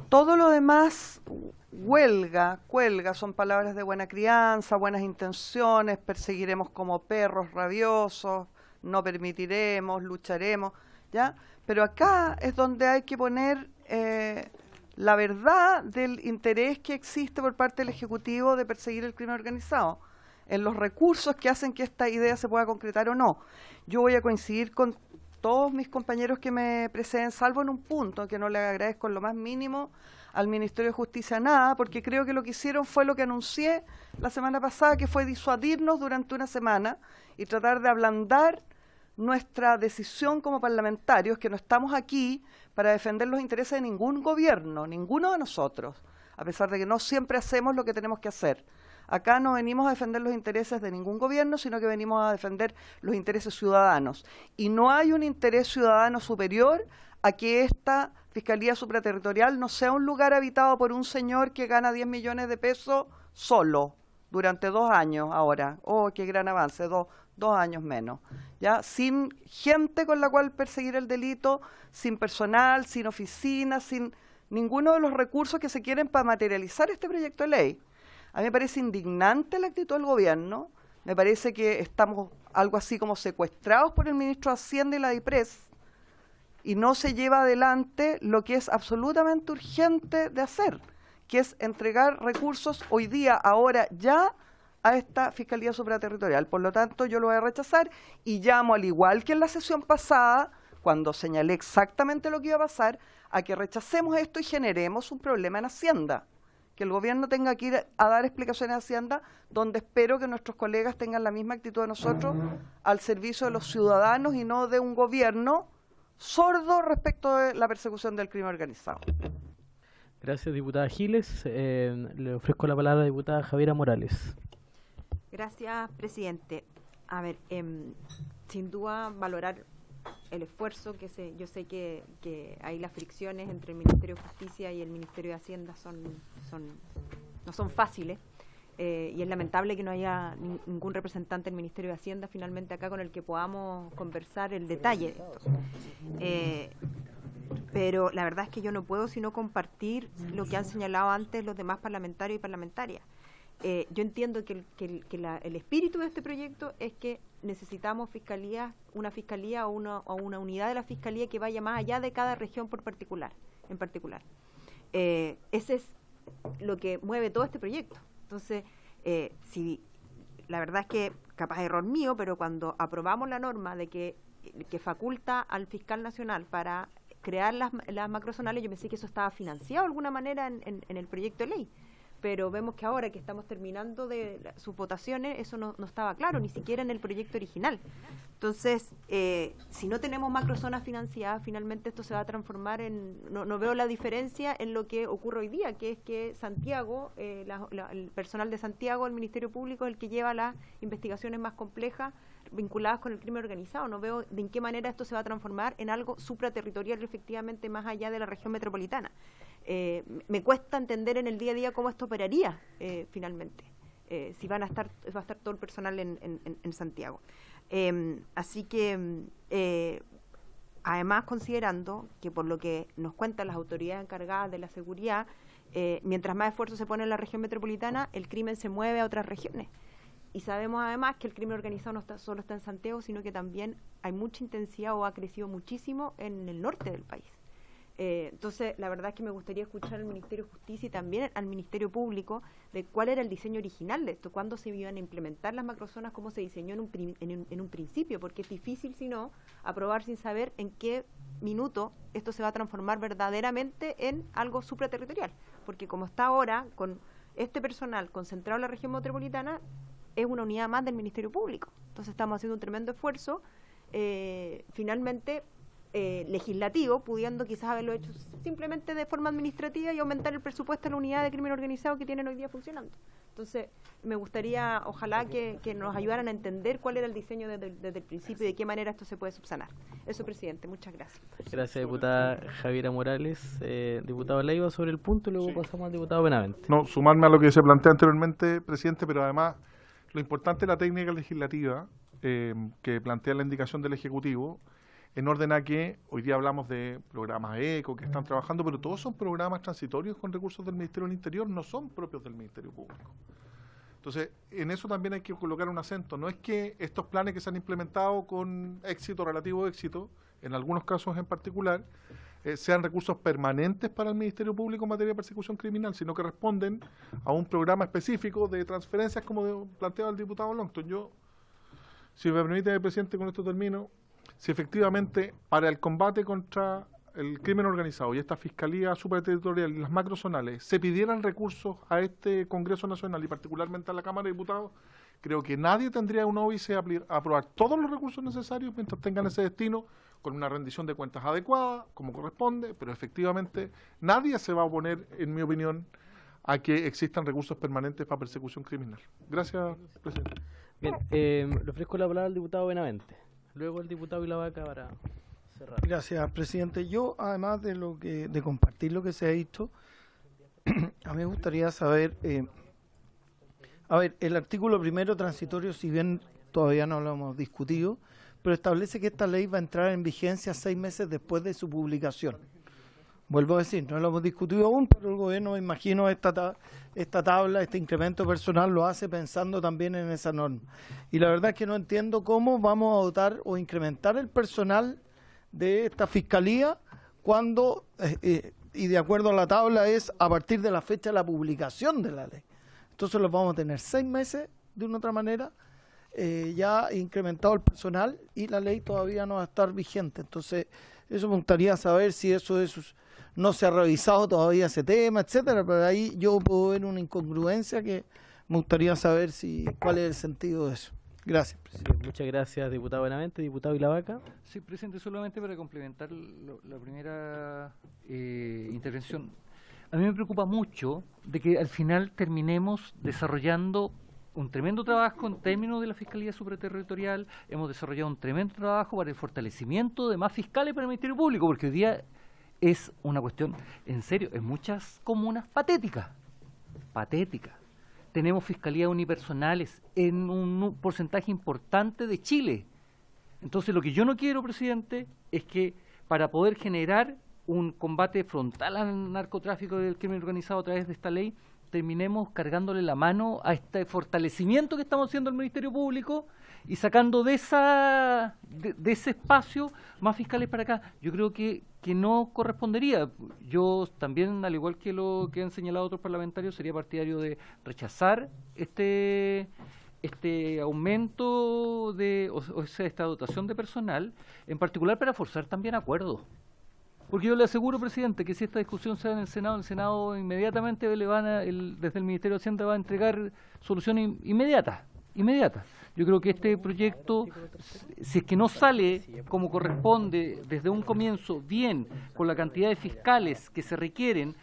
Todo lo demás cuelga, son palabras de buena crianza, buenas intenciones, perseguiremos como perros rabiosos, no permitiremos, lucharemos, ¿ya? Pero acá es donde hay que poner la verdad del interés que existe por parte del Ejecutivo de perseguir el crimen organizado, en los recursos que hacen que esta idea se pueda concretar o no. Yo voy a coincidir con todos mis compañeros que me preceden, salvo en un punto que no le agradezco en lo más mínimo al Ministerio de Justicia nada, porque creo que lo que hicieron fue lo que anuncié la semana pasada, que fue disuadirnos durante una semana y tratar de ablandar nuestra decisión como parlamentarios, que no estamos aquí para defender los intereses de ningún gobierno, ninguno de nosotros, a pesar de que no siempre hacemos lo que tenemos que hacer. Acá no venimos a defender los intereses de ningún gobierno, sino que venimos a defender los intereses ciudadanos. Y no hay un interés ciudadano superior a que esta Fiscalía Supraterritorial no sea un lugar habitado por un señor que gana 10 millones de pesos solo. durante 2 años ahora. ¡Oh, qué gran avance! 2 años menos. ¿Ya? Sin gente con la cual perseguir el delito, sin personal, sin oficinas, sin ninguno de los recursos que se quieren para materializar este proyecto de ley. A mí me parece indignante la actitud del gobierno. Me parece que estamos algo así como secuestrados por el ministro de Hacienda y la DIPRES y no se lleva adelante lo que es absolutamente urgente de hacer, que es entregar recursos hoy día, ahora, ya, a esta Fiscalía Supraterritorial. Por lo tanto, yo lo voy a rechazar y llamo, al igual que en la sesión pasada, cuando señalé exactamente lo que iba a pasar, a que rechacemos esto y generemos un problema en Hacienda. Que el gobierno tenga que ir a dar explicaciones a Hacienda, donde espero que nuestros colegas tengan la misma actitud de nosotros al servicio de los ciudadanos y no de un gobierno sordo respecto de la persecución del crimen organizado. Gracias, diputada Giles. Le ofrezco la palabra a la diputada Javiera Morales. Gracias, presidente. A ver, sin duda valorar el esfuerzo que yo sé que hay las fricciones entre el Ministerio de Justicia y el Ministerio de Hacienda no son fáciles, y es lamentable que no haya ningún representante del Ministerio de Hacienda finalmente acá con el que podamos conversar el detalle de esto. Pero la verdad es que yo no puedo sino compartir lo que han señalado antes los demás parlamentarios y parlamentarias. Yo entiendo que el espíritu de este proyecto es que necesitamos una fiscalía o una unidad de la fiscalía que vaya más allá de cada región en particular. Ese es lo que mueve todo este proyecto. Entonces, si la verdad es que, capaz de error mío, pero cuando aprobamos la norma de que faculta al fiscal nacional para crear las macrozonales, yo pensé que eso estaba financiado de alguna manera en el proyecto de ley. Pero vemos que ahora que estamos terminando sus votaciones, eso no estaba claro, ni siquiera en el proyecto original. Entonces, si no tenemos macrozonas financiadas, finalmente esto se va a transformar en... No veo la diferencia en lo que ocurre hoy día, que es que Santiago, el personal de Santiago, el Ministerio Público, es el que lleva las investigaciones más complejas vinculadas con el crimen organizado. No veo de en qué manera esto se va a transformar en algo supraterritorial, efectivamente, más allá de la región metropolitana. Me cuesta entender en el día a día cómo esto operaría finalmente, si va a estar todo el personal en Santiago. Así que, además, considerando que por lo que nos cuentan las autoridades encargadas de la seguridad, mientras más esfuerzo se pone en la región metropolitana, el crimen se mueve a otras regiones. Y sabemos además que el crimen organizado no solo está en Santiago, sino que también hay mucha intensidad o ha crecido muchísimo en el norte del país. Entonces, la verdad es que me gustaría escuchar al Ministerio de Justicia y también al Ministerio Público de cuál era el diseño original de esto, cuándo se iban a implementar las macrozonas, cómo se diseñó en un principio, porque es difícil, si no, aprobar sin saber en qué minuto esto se va a transformar verdaderamente en algo supraterritorial, porque como está ahora, con este personal concentrado en la región metropolitana, es una unidad más del Ministerio Público. Entonces estamos haciendo un tremendo esfuerzo, finalmente, legislativo, pudiendo quizás haberlo hecho simplemente de forma administrativa y aumentar el presupuesto a la unidad de crimen organizado que tienen hoy día funcionando. Entonces, me gustaría, ojalá que nos ayudaran a entender cuál era el diseño desde el principio y de qué manera esto se puede subsanar. Eso, presidente. Muchas gracias. Gracias, diputada Javiera Morales. Diputado Leiva, sobre el punto, y luego pasamos al diputado Benavente. No, sumarme a lo que se plantea anteriormente, presidente, pero además lo importante es la técnica legislativa que plantea la indicación del Ejecutivo, en orden a que hoy día hablamos de programas ECO que están trabajando, pero todos son programas transitorios con recursos del Ministerio del Interior, no son propios del Ministerio Público. Entonces, en eso también hay que colocar un acento. No es que estos planes que se han implementado con éxito, relativo éxito, en algunos casos en particular, sean recursos permanentes para el Ministerio Público en materia de persecución criminal, sino que responden a un programa específico de transferencias, como planteaba el diputado Longton. Yo, si me permite, presidente, con esto termino. Si efectivamente para el combate contra el crimen organizado y esta Fiscalía Superterritorial y las macrozonales se pidieran recursos a este Congreso Nacional y particularmente a la Cámara de Diputados, creo que nadie tendría un óbice a aprobar todos los recursos necesarios mientras tengan ese destino, con una rendición de cuentas adecuada, como corresponde, pero efectivamente nadie se va a oponer, en mi opinión, a que existan recursos permanentes para persecución criminal. Gracias, presidente. Bien, le ofrezco la palabra al diputado Benavente. Luego el diputado Ilavaca para cerrar. Gracias, presidente. Yo, además de compartir lo que se ha visto, a mí me gustaría saber, A ver, el artículo primero transitorio, si bien todavía no lo hemos discutido, pero establece que esta ley va a entrar en vigencia 6 meses después de su publicación. Vuelvo a decir, no lo hemos discutido aún, pero el gobierno, me imagino, esta tabla, este incremento personal lo hace pensando también en esa norma. Y la verdad es que no entiendo cómo vamos a dotar o incrementar el personal de esta fiscalía cuando, y de acuerdo a la tabla, es a partir de la fecha de la publicación de la ley. Entonces los vamos a tener 6 meses, de una otra manera, ya incrementado el personal y la ley todavía no va a estar vigente. Entonces, eso me gustaría saber si eso no se ha revisado todavía ese tema, etcétera, pero ahí yo puedo ver una incongruencia que me gustaría saber cuál es el sentido de eso. Gracias, presidente. Muchas gracias, diputado Benavente. Diputado Ilavaca. Sí, presidente, solamente para complementar la primera intervención. A mí me preocupa mucho de que al final terminemos desarrollando un tremendo trabajo en términos de la Fiscalía Supraterritorial. Hemos desarrollado un tremendo trabajo para el fortalecimiento de más fiscales para el Ministerio Público, porque hoy día es una cuestión, en serio, en muchas comunas patética. Tenemos fiscalías unipersonales en un porcentaje importante de Chile. Entonces, lo que yo no quiero, presidente, es que para poder generar un combate frontal al narcotráfico y al crimen organizado a través de esta ley, terminemos cargándole la mano a este fortalecimiento que estamos haciendo al Ministerio Público y sacando de ese espacio más fiscales para acá. Yo creo que no correspondería. Yo también, al igual que lo que han señalado otros parlamentarios, sería partidario de rechazar este aumento o sea, esta dotación de personal, en particular para forzar también acuerdos. Porque yo le aseguro, presidente, que si esta discusión se da en el Senado inmediatamente desde el Ministerio de Hacienda va a entregar soluciones inmediatas. Yo creo que este proyecto, si es que no sale como corresponde desde un comienzo bien, con la cantidad de fiscales que se requieren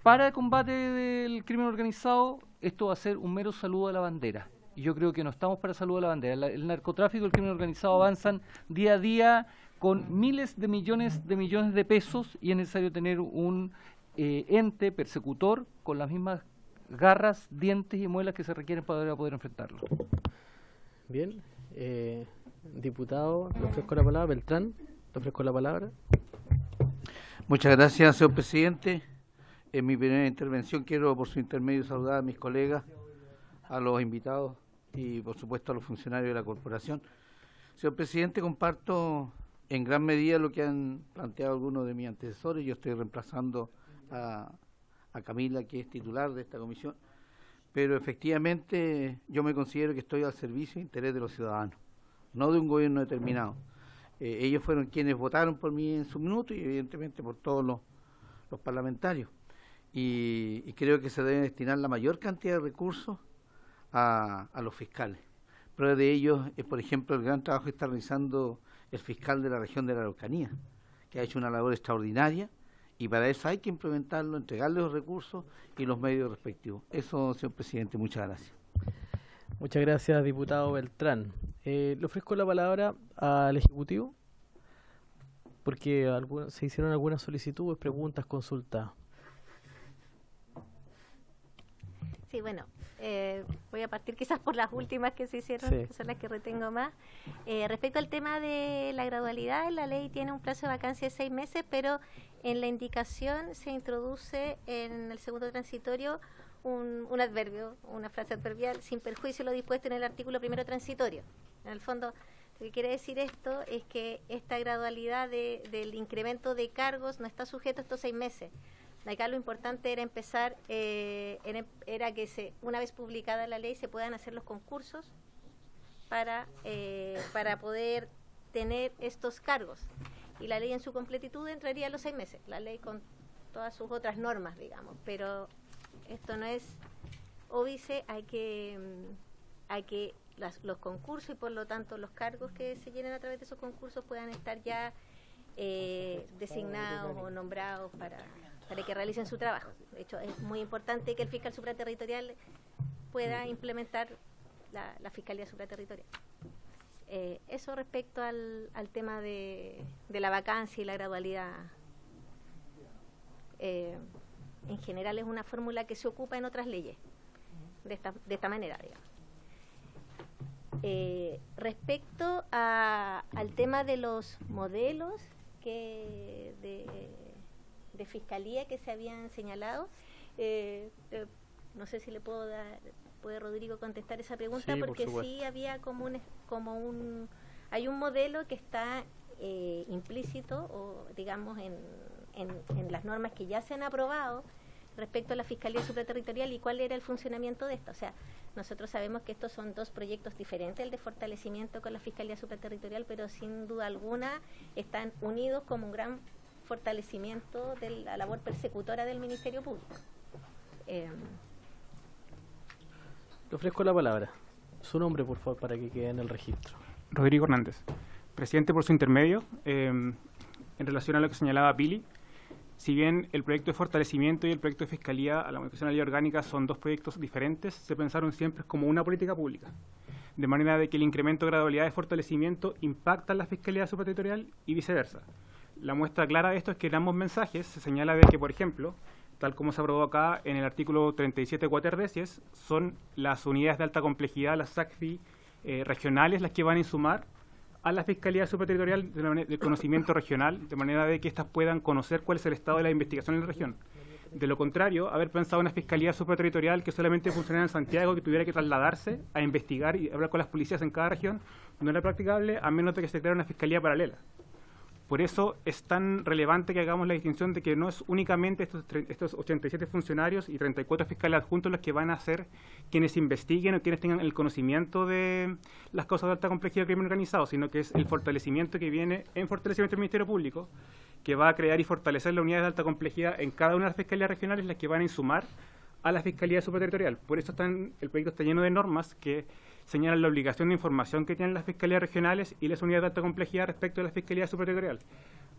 para el combate del crimen organizado, esto va a ser un mero saludo a la bandera. Y yo creo que no estamos para saludo a la bandera. El narcotráfico y el crimen organizado avanzan día a día con miles de millones de pesos, y es necesario tener un ente persecutor con las mismas garras, dientes y muelas que se requieren para poder enfrentarlo. Bien, diputado, le ofrezco la palabra. Beltrán, le ofrezco la palabra. Muchas gracias, señor presidente. En mi primera intervención quiero, por su intermedio, saludar a mis colegas, a los invitados y, por supuesto, a los funcionarios de la corporación. Señor presidente, comparto en gran medida lo que han planteado algunos de mis antecesores. Yo estoy reemplazando a Camila, que es titular de esta comisión, pero efectivamente yo me considero que estoy al servicio e interés de los ciudadanos, no de un gobierno determinado. Ellos fueron quienes votaron por mí en su minuto y evidentemente por todos los parlamentarios. Y creo que se debe destinar la mayor cantidad de recursos a los fiscales. Prueba de ello es, por ejemplo, el gran trabajo que está realizando el fiscal de la región de la Araucanía, que ha hecho una labor extraordinaria, y para eso hay que implementarlo, entregarle los recursos y los medios respectivos. Eso, señor presidente, muchas gracias. Muchas gracias, diputado Beltrán. Le ofrezco la palabra al Ejecutivo, porque se hicieron algunas solicitudes, preguntas, consultas. Sí, bueno, voy a partir quizás por las últimas que se hicieron, sí, que son las que retengo más. Respecto al tema de la gradualidad, la ley tiene un plazo de vacancia de 6 meses, pero en la indicación se introduce en el segundo transitorio un adverbio, una frase adverbial, sin perjuicio de lo dispuesto en el artículo primero transitorio. En el fondo, lo que quiere decir esto es que esta gradualidad del incremento de cargos no está sujeto a estos 6 meses. Acá lo importante era empezar, era que una vez publicada la ley se puedan hacer los concursos para poder tener estos cargos. Y la ley en su completitud entraría a los 6 meses, la ley con todas sus otras normas, digamos. Pero esto no es óbice, hay que los concursos y por lo tanto los cargos que se llenen a través de esos concursos puedan estar ya designados o nombrados para que realicen su trabajo. De hecho, es muy importante que el fiscal supraterritorial pueda implementar la fiscalía supraterritorial. Eso respecto al tema de la vacancia y la gradualidad. En general es una fórmula que se ocupa en otras leyes. de esta manera, digamos. Respecto al tema de los modelos de fiscalía que se habían señalado, no sé si le puede Rodrigo contestar esa pregunta, Sí, porque por sí había hay un modelo que está implícito, o digamos en las normas que ya se han aprobado respecto a la Fiscalía Supraterritorial y cuál era el funcionamiento de esta. O sea, nosotros sabemos que estos son dos proyectos diferentes, el de fortalecimiento con la Fiscalía Supraterritorial, pero sin duda alguna están unidos como un gran fortalecimiento de la labor persecutora del Ministerio Público. Le ofrezco la palabra. Su nombre, por favor, para que quede en el registro. Rodrigo Hernández. Presidente, por su intermedio, en relación a lo que señalaba Pili, si bien el proyecto de fortalecimiento y el proyecto de fiscalía a la modificación de la ley orgánica son dos proyectos diferentes, se pensaron siempre como una política pública, de manera de que el incremento de gradualidad de fortalecimiento impacta en la fiscalía supraterritorial y viceversa. La muestra clara de esto es que en ambos mensajes se señala de que, por ejemplo, tal como se aprobó acá en el artículo 37 cuaterdecies, son las unidades de alta complejidad, las SACFI regionales, las que van a insumar a la Fiscalía Supraterritorial de conocimiento regional, de manera de que éstas puedan conocer cuál es el estado de la investigación en la región. De lo contrario, haber pensado una Fiscalía Supraterritorial que solamente funcionara en Santiago, que tuviera que trasladarse a investigar y hablar con las policías en cada región, no era practicable a menos de que se creara una Fiscalía paralela. Por eso es tan relevante que hagamos la distinción de que no es únicamente estos 87 funcionarios y 34 fiscales adjuntos los que van a ser quienes investiguen o quienes tengan el conocimiento de las causas de alta complejidad del crimen organizado, sino que es el fortalecimiento que viene en fortalecimiento del Ministerio Público, que va a crear y fortalecer las unidades de alta complejidad en cada una de las fiscalías regionales, las que van a insumar a la Fiscalía Supraterritorial. Por eso el proyecto está lleno de normas que señalan la obligación de información que tienen las fiscalías regionales y las unidades de alta complejidad respecto a la Fiscalía Supraterritorial.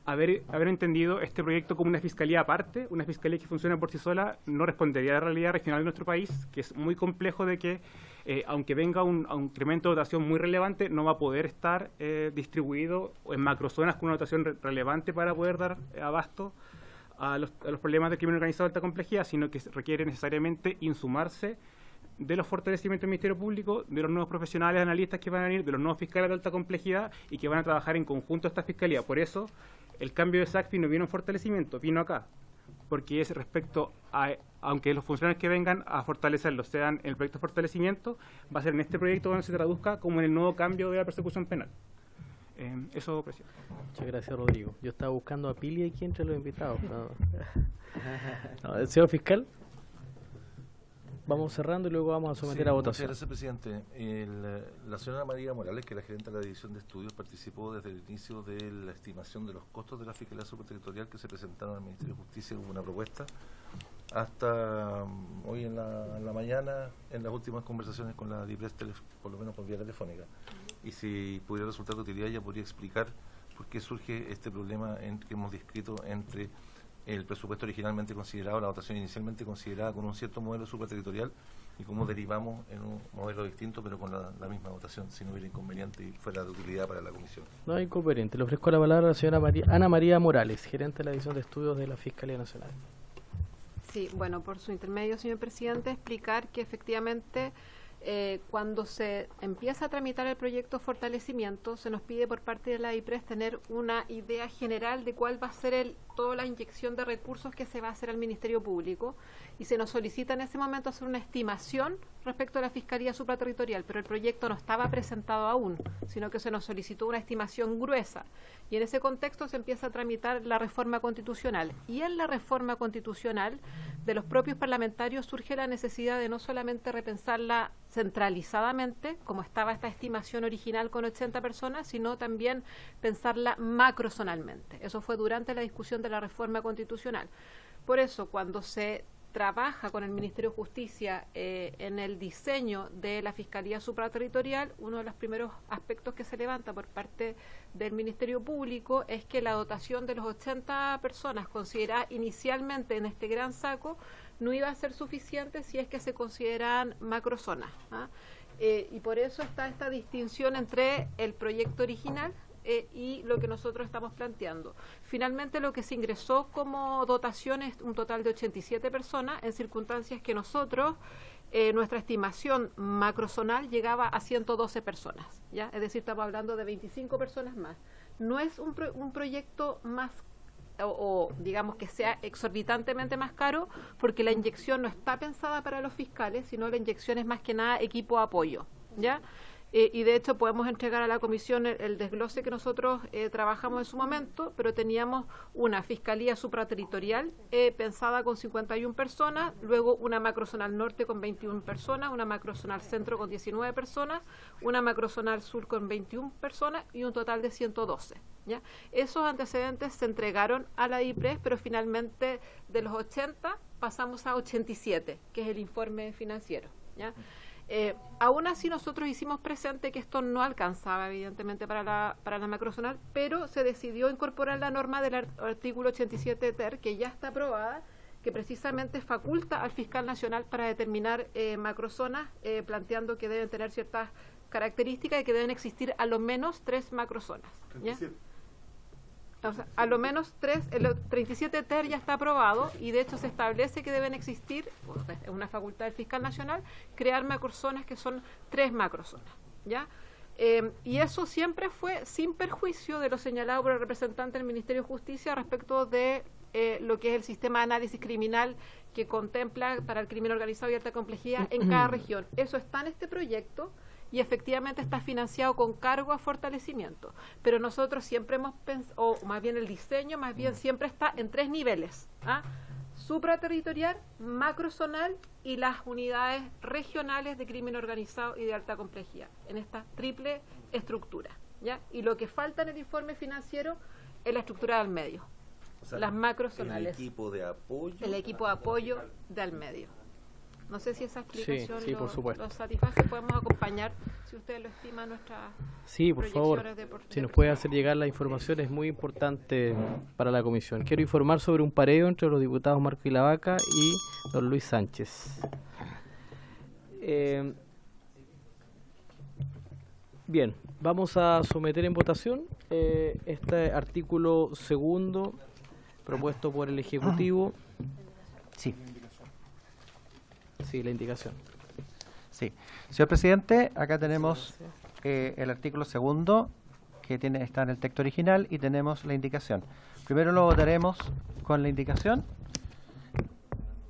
Haber entendido este proyecto como una fiscalía aparte, una fiscalía que funciona por sí sola, no respondería a la realidad regional de nuestro país, que es muy complejo de que, aunque venga un incremento de dotación muy relevante, no va a poder estar distribuido en macrozonas con una dotación relevante para poder dar abasto a los problemas del crimen organizado de alta complejidad, sino que requiere necesariamente insumarse de los fortalecimientos del Ministerio Público, de los nuevos profesionales analistas que van a venir, de los nuevos fiscales de alta complejidad y que van a trabajar en conjunto a esta fiscalía. Por eso, el cambio de SACFI no vino en fortalecimiento, vino acá, porque es respecto a, aunque los funcionarios que vengan a fortalecerlos sean en el proyecto de fortalecimiento, va a ser en este proyecto donde se traduzca como en el nuevo cambio de la persecución penal. Eso, presidente. Muchas gracias, Rodrigo. Yo estaba buscando a Pili aquí entre los invitados. ¿El señor fiscal? Vamos cerrando y luego vamos a someter a votación. Muchas gracias, presidente. La señora María Morales, que es la gerente de la División de Estudios, participó desde el inicio de la estimación de los costos de la Fiscalía Supraterritorial que se presentaron al Ministerio de Justicia como una propuesta, hasta hoy en la mañana, en las últimas conversaciones con la DIPRES, por lo menos por vía telefónica. Y si pudiera resultar de utilidad, ella podría explicar por qué surge este problema que hemos descrito entre el presupuesto originalmente considerado, la dotación inicialmente considerada con un cierto modelo supraterritorial y cómo derivamos en un modelo distinto pero con la misma dotación, si no hubiera inconveniente y fuera de utilidad para la comisión. No hay inconveniente. Le ofrezco la palabra a la señora Ana María Morales, gerente de la División de Estudios de la Fiscalía Nacional. Sí, bueno, por su intermedio, señor presidente, explicar que efectivamente cuando se empieza a tramitar el proyecto fortalecimiento, se nos pide por parte de la DIPRES tener una idea general de cuál va a ser toda la inyección de recursos que se va a hacer al Ministerio Público, y se nos solicita en ese momento hacer una estimación respecto a la Fiscalía Supraterritorial, pero el proyecto no estaba presentado aún, sino que se nos solicitó una estimación gruesa, y en ese contexto se empieza a tramitar la reforma constitucional, y en la reforma constitucional de los propios parlamentarios surge la necesidad de no solamente repensarla centralizadamente, como estaba esta estimación original con 80 personas, sino también pensarla macrozonalmente. Eso fue durante la discusión de la reforma constitucional. Por eso, cuando se trabaja con el Ministerio de Justicia en el diseño de la Fiscalía Supraterritorial, uno de los primeros aspectos que se levanta por parte del Ministerio Público es que la dotación de los 80 personas considerada inicialmente en este gran saco no iba a ser suficiente si es que se consideran macrozonas, ¿ah? Y por eso está esta distinción entre el proyecto original y lo que nosotros estamos planteando. Finalmente, lo que se ingresó como dotación es un total de 87 personas, en circunstancias que nosotros nuestra estimación macrozonal llegaba a 112 personas, ¿ya? Es decir, estamos hablando de 25 personas más. No es un proyecto más o digamos que sea exorbitantemente más caro, porque la inyección no está pensada para los fiscales, sino la inyección es más que nada equipo de apoyo, ¿ya? Y de hecho podemos entregar a la comisión el desglose que nosotros trabajamos en su momento, pero teníamos una fiscalía supraterritorial pensada con 51 personas, luego una macrozonal norte con 21 personas, una macrozonal centro con 19 personas, una macrozonal sur con 21 personas y un total de 112. ¿Ya? Esos antecedentes se entregaron a la IPRES, pero finalmente de los 80 pasamos a 87, que es el informe financiero, ¿ya? Aún así nosotros hicimos presente que esto no alcanzaba evidentemente para la macrozonal, pero se decidió incorporar la norma del artículo 87 TER, que ya está aprobada, que precisamente faculta al fiscal nacional para determinar macrozonas, planteando que deben tener ciertas características y que deben existir a lo menos 3 macrozonas, ¿ya? O sea, a lo menos 3, el 37 TER ya está aprobado y de hecho se establece que deben existir, es una facultad del fiscal nacional, crear macrozonas que son 3 macrozonas, ¿ya? Y eso siempre fue sin perjuicio de lo señalado por el representante del Ministerio de Justicia respecto de lo que es el sistema de análisis criminal que contempla para el crimen organizado y alta complejidad en cada región. Eso está en este proyecto y efectivamente está financiado con cargo a fortalecimiento. Pero nosotros siempre hemos pensado, o más bien el diseño, más bien siempre está en 3 niveles, ¿ah? Supraterritorial, macrozonal y las unidades regionales de crimen organizado y de alta complejidad, en esta triple estructura, ¿ya? Y lo que falta en el informe financiero es la estructura del medio, o sea, las macrozonales. El equipo de apoyo. El equipo de apoyo del medio. No sé si esa explicación sí, por supuesto. lo satisface. Podemos acompañar, si usted lo estima, nuestras Sí, por favor, si nos puede hacer llegar la información es muy importante para la comisión. Quiero informar sobre un pareo entre los diputados Marco Ilavaca y don Luis Sánchez. Bien, vamos a someter en votación este artículo segundo propuesto por el Ejecutivo. Sí. Sí, la indicación. Sí. Señor presidente, acá tenemos el artículo segundo que está en el texto original y tenemos la indicación. Primero lo votaremos con la indicación.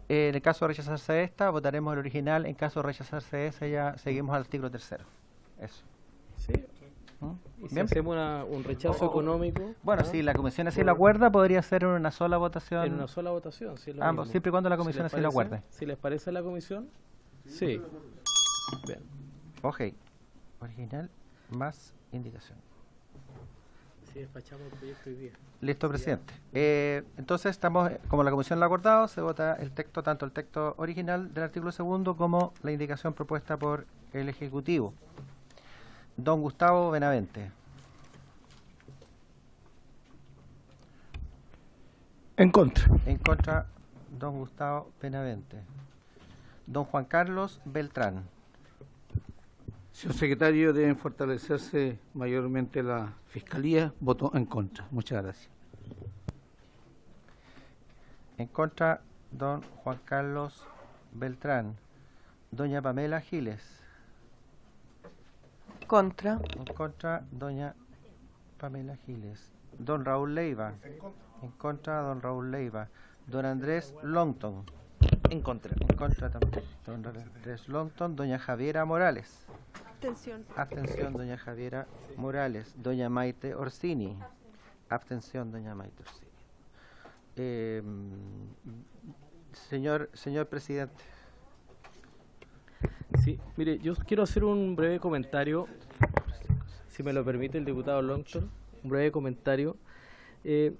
En el caso de rechazarse esta, votaremos el original. En caso de rechazarse esa, ya seguimos al artículo tercero. Eso. Sí. ¿Y si hacemos un rechazo económico? Bueno, si la comisión así lo acuerda, podría ser en una sola votación. En una sola votación, sí, ambos, siempre y cuando la comisión así lo acuerde. Si les parece a la comisión, sí. Bien. Ok. Original más indicación. Sí, despachamos el proyecto hoy día. Listo, presidente. Entonces, estamos, como la comisión lo ha acordado, se vota el texto, tanto el texto original del artículo segundo como la indicación propuesta por el Ejecutivo. Don Gustavo Benavente. En contra. En contra, don Gustavo Benavente. Don Juan Carlos Beltrán. Señor secretario, deben fortalecerse mayormente la Fiscalía. Voto en contra. Muchas gracias. En contra, don Juan Carlos Beltrán. Doña Pamela Giles. Contra. En contra, doña Pamela Giles. Don Raúl Leiva. En contra, don Raúl Leiva. Don Andrés Longton. En contra. En contra también. Don Andrés Longton. Doña Javiera Morales. Abstención. Abstención, doña Javiera Morales. Doña Maite Orsini. Abstención, doña Maite Orsini. Señor presidente. Sí, mire, yo quiero hacer un breve comentario, si me lo permite el diputado Longton, un breve comentario.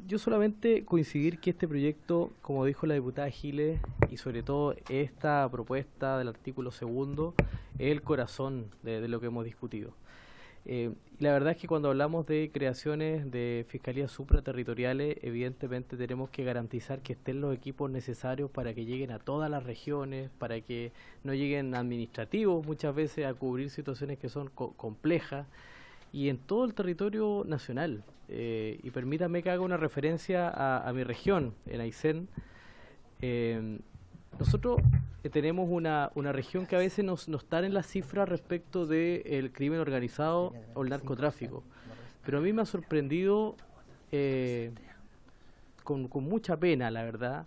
Yo solamente coincidir que este proyecto, como dijo la diputada Giles, y sobre todo esta propuesta del artículo segundo, es el corazón de lo que hemos discutido. La verdad es que cuando hablamos de creaciones de fiscalías supraterritoriales, evidentemente tenemos que garantizar que estén los equipos necesarios para que lleguen a todas las regiones, para que no lleguen administrativos muchas veces a cubrir situaciones que son complejas, y en todo el territorio nacional. Y permítame que haga una referencia a mi región, en Aysén. Nosotros tenemos una región que a veces no están en las cifras respecto del crimen organizado o el narcotráfico. Pero a mí me ha sorprendido con mucha pena, la verdad,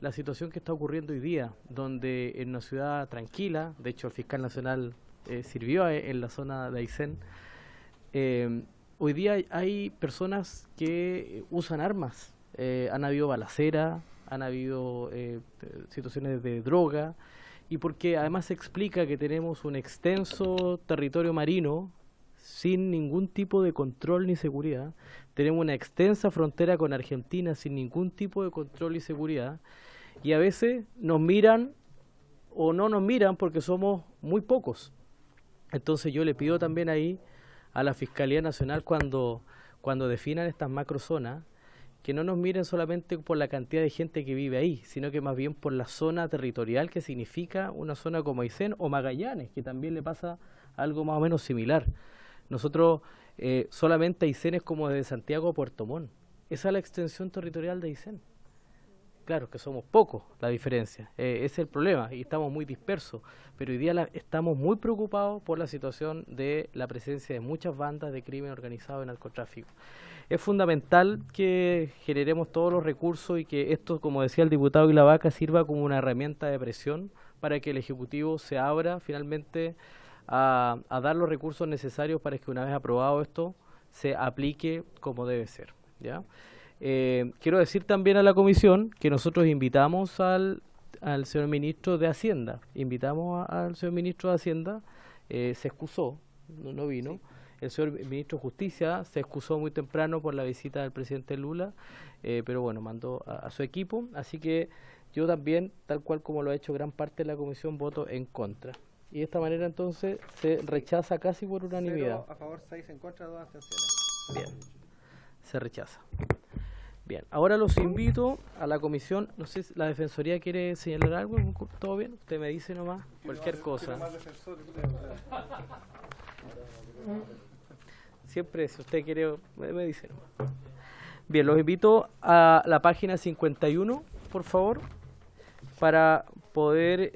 la situación que está ocurriendo hoy día, donde en una ciudad tranquila, de hecho el fiscal nacional sirvió en la zona de Aysén, hoy día hay personas que usan armas, han habido balacera, han habido situaciones de droga, y porque además se explica que tenemos un extenso territorio marino sin ningún tipo de control ni seguridad, tenemos una extensa frontera con Argentina sin ningún tipo de control y seguridad, y a veces nos miran o no nos miran porque somos muy pocos. Entonces yo le pido también ahí a la Fiscalía Nacional cuando definan estas macrozonas, que no nos miren solamente por la cantidad de gente que vive ahí, sino que más bien por la zona territorial que significa una zona como Aysén o Magallanes, que también le pasa algo más o menos similar. Nosotros solamente Aysén es como desde Santiago a Puerto Montt. Esa es la extensión territorial de Aysén. Claro que somos pocos, la diferencia. Ese es el problema y estamos muy dispersos. Pero hoy día estamos muy preocupados por la situación de la presencia de muchas bandas de crimen organizado y narcotráfico. Es fundamental que generemos todos los recursos y que esto, como decía el diputado Glavaca, sirva como una herramienta de presión para que el Ejecutivo se abra finalmente a dar los recursos necesarios para que una vez aprobado esto se aplique como debe ser, ¿ya? Quiero decir también a la comisión que nosotros invitamos al señor ministro de Hacienda, al señor ministro de Hacienda, se excusó, no vino. Sí. El señor ministro de Justicia se excusó muy temprano por la visita del presidente Lula, pero bueno, mandó a su equipo, así que yo también, tal cual como lo ha hecho gran parte de la comisión, voto en contra. Y de esta manera entonces se rechaza casi por unanimidad. 0 a favor, 6 en contra, 2 abstenciones. Bien, se rechaza. Bien, ahora los invito a la comisión. No sé si la Defensoría quiere señalar algo. ¿Todo bien? Usted me dice nomás cualquier cosa. Siempre si usted quiere, me dice nomás. Bien, los invito a la página 51, por favor, para poder,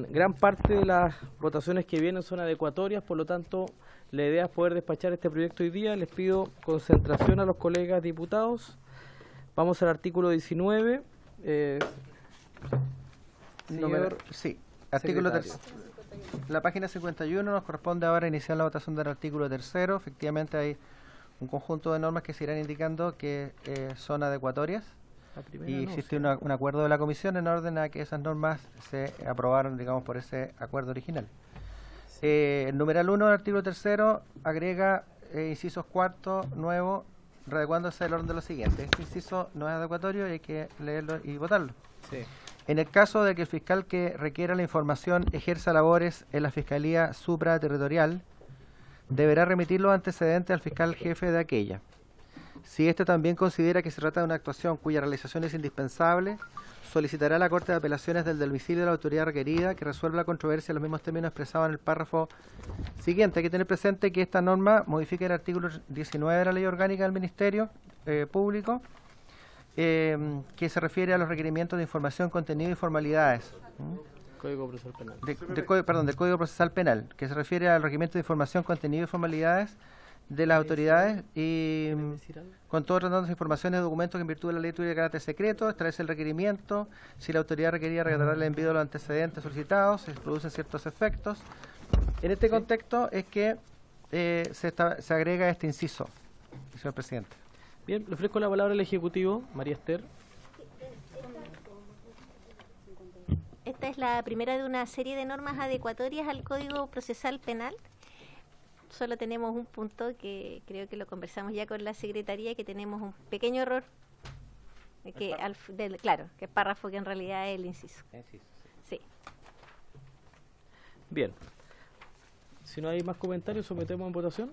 gran parte de las votaciones que vienen son adecuatorias, por lo tanto, la idea es poder despachar este proyecto hoy día. Les pido concentración a los colegas diputados. Vamos al artículo 19. Sí, artículo la página 51 nos corresponde ahora iniciar la votación del artículo 3. Efectivamente hay un conjunto de normas que se irán indicando que son adecuatorias y existe un acuerdo de la comisión en orden a que esas normas se aprobaron, digamos, por ese acuerdo original. El numeral 1 del artículo 3 agrega incisos cuarto, nuevo, readecuándose el orden de lo siguiente. Este inciso no es adecuatorio y hay que leerlo y votarlo. Sí. En el caso de que el fiscal que requiera la información ejerza labores en la Fiscalía Supraterritorial, deberá remitir los antecedentes al fiscal jefe de aquella. Si éste también considera que se trata de una actuación cuya realización es indispensable, solicitará a la Corte de Apelaciones del domicilio de la autoridad requerida que resuelva la controversia en los mismos términos expresados en el párrafo siguiente. Hay que tener presente que esta norma modifica el artículo 19 de la Ley Orgánica del Ministerio Público, que se refiere a los requerimientos de información, contenido y formalidades. Código Procesal Penal. Del Código Procesal Penal, que se refiere al requerimiento de información, contenido y formalidades de las autoridades y con todo tratando de informaciones y documentos que en virtud de la ley tuviera carácter secreto, establece el requerimiento, si la autoridad requería regalar el envío de los antecedentes solicitados, se producen ciertos efectos. En este contexto es que se agrega este inciso, señor presidente. Bien, le ofrezco la palabra al Ejecutivo, María Esther. Esta es la primera de una serie de normas adecuatorias al Código Procesal Penal. Solo tenemos un punto que creo que lo conversamos ya con la Secretaría, que tenemos un pequeño error, que claro, que es párrafo que en realidad es el inciso. Sí. Bien. Si no hay más comentarios, sometemos en votación.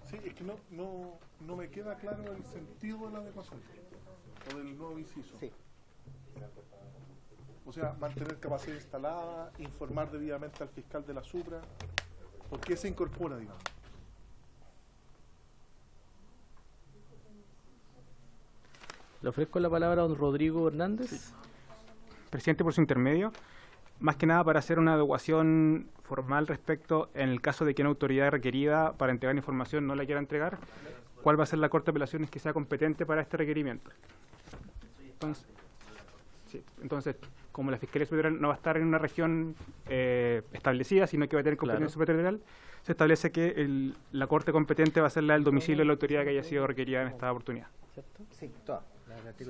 Sí, es que no me queda claro el sentido de la adecuación o del nuevo inciso. Sí. O sea, mantener capacidad instalada, informar debidamente al fiscal de la Supra. ¿Por qué se incorpora, digamos? Le ofrezco la palabra a don Rodrigo Hernández. Sí. presidente, por su intermedio, más que nada para hacer una adecuación formal respecto, en el caso de que una autoridad requerida para entregar información no la quiera entregar, cuál va a ser la Corte de Apelaciones que sea competente para este requerimiento. Entonces, como la Fiscalía Superior no va a estar en una región establecida, sino que va a tener competencia superterritorial, se establece que la Corte competente va a ser la del domicilio de la autoridad que haya sido requerida en esta oportunidad. Sí, toda.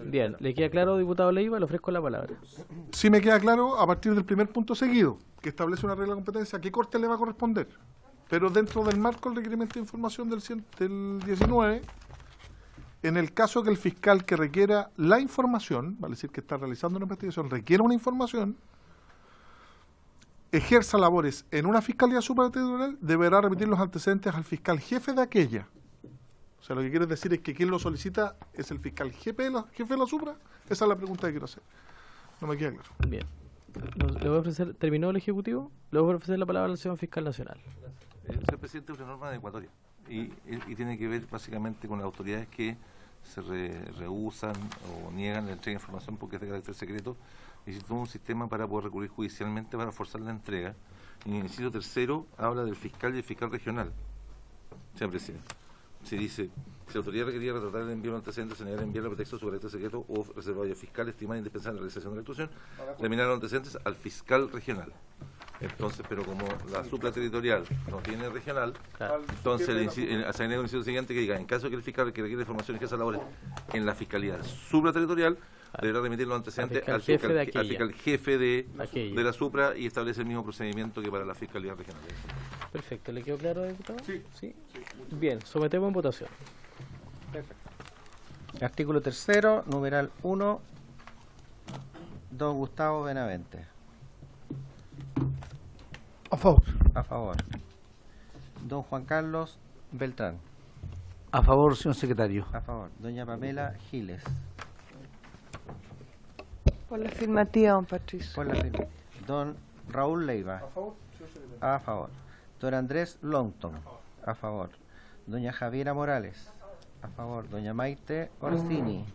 Bien, ¿le queda claro, diputado Leiva? Le ofrezco la palabra. Sí me queda claro a partir del primer punto seguido, que establece una regla de competencia, ¿a qué corte le va a corresponder? Pero dentro del marco del requerimiento de información del 19, en el caso que el fiscal que requiera la información, vale decir que está realizando una investigación, requiera una información, ejerza labores en una fiscalía supraterritorial, deberá remitir los antecedentes al fiscal jefe de aquella. O sea, lo que quiere decir es que quien lo solicita es el fiscal jefe de la supra. Esa es la pregunta que quiero hacer. No me queda claro. Bien. Le voy a ofrecer, ¿terminó el Ejecutivo? Le voy a ofrecer la palabra al señor Fiscal Nacional. Señor presidente, es una norma adecuatoria y tiene que ver básicamente con las autoridades que se rehusan o niegan la entrega de información porque es de carácter secreto, y todo un sistema para poder recurrir judicialmente para forzar la entrega. Y en el inciso tercero habla del fiscal y el fiscal regional. Señor presidente, se dice: si la autoridad requería retratar el envío de antecedentes, se negará enviar el pretexto de su carácter secreto o reservado al fiscal estimar indispensable la realización de la actuación, terminar los antecedentes al fiscal regional. Entonces, pero como la supraterritorial no tiene regional, entonces se agrega un inciso siguiente que diga: en caso de que el fiscal que requiere información ejerza labores en la fiscalía supraterritorial, deberá remitir los antecedentes al fiscal jefe de la supra y establece el mismo procedimiento que para la fiscalía regional. Perfecto, ¿le quedó claro, diputado? Sí. Bien, sometemos en votación. Perfecto. Artículo 3º, numeral 1, don Gustavo Benavente. A favor. A favor. Don Juan Carlos Beltrán. A favor, señor secretario. A favor. Doña Pamela Giles. Por la afirmativa, don Patricio. Por la afirmativa. Don Raúl Leiva. A favor. A favor. Don Andrés Longton. A favor. Doña Javiera Morales. A favor. Doña Maite Orsini.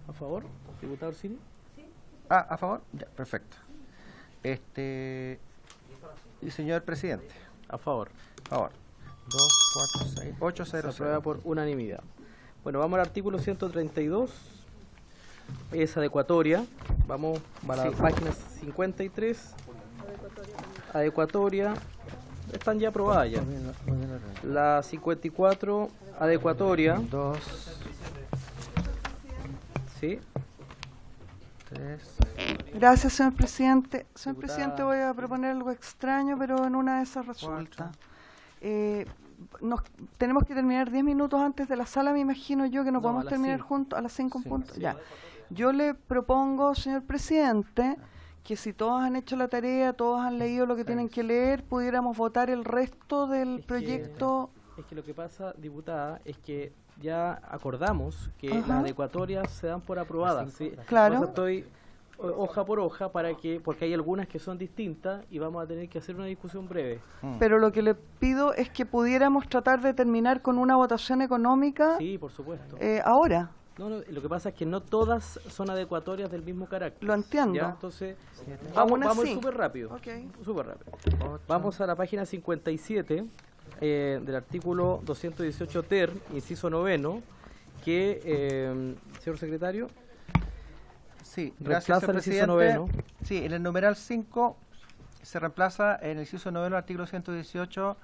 ¿A favor? ¿Diputado Orsini? ¿A favor? Ya, perfecto. Y señor presidente. A favor. A favor. 2, 4, 6, 8, 0. Se aprueba por unanimidad. Bueno, vamos al artículo 132. Es adecuatoria. Vamos a la página 53. Adecuatoria. Están ya aprobadas ya. La 54, adecuatoria. 2. Sí. 3. Gracias, señor presidente. Señor presidente, voy a proponer algo extraño, pero en una de esas resulta. Tenemos que terminar 10 minutos antes de la sala, me imagino yo, que no podemos terminar juntos a las 5 en punto. Ya. Yo le propongo, señor presidente, que si todos han hecho la tarea, todos han leído lo que tienen que leer, pudiéramos votar el resto del proyecto. Es que lo que pasa, diputada, es que ya acordamos que las adecuatorias se dan por aprobadas. ¿sí? Claro. Entonces estoy hoja por hoja porque hay algunas que son distintas y vamos a tener que hacer una discusión breve. Pero lo que le pido es que pudiéramos tratar de terminar con una votación económica. Sí, por supuesto. Ahora. No, lo que pasa es que no todas son adecuatorias del mismo carácter. Lo entiendo. ¿ya? Entonces, vamos súper rápido. Okay. Súper rápido. Vamos a la página 57 del artículo 218 ter, inciso 9, que, señor secretario, sí, gracias, señor presidente. Sí, en el numeral 5 se reemplaza en el inciso 9 del artículo 118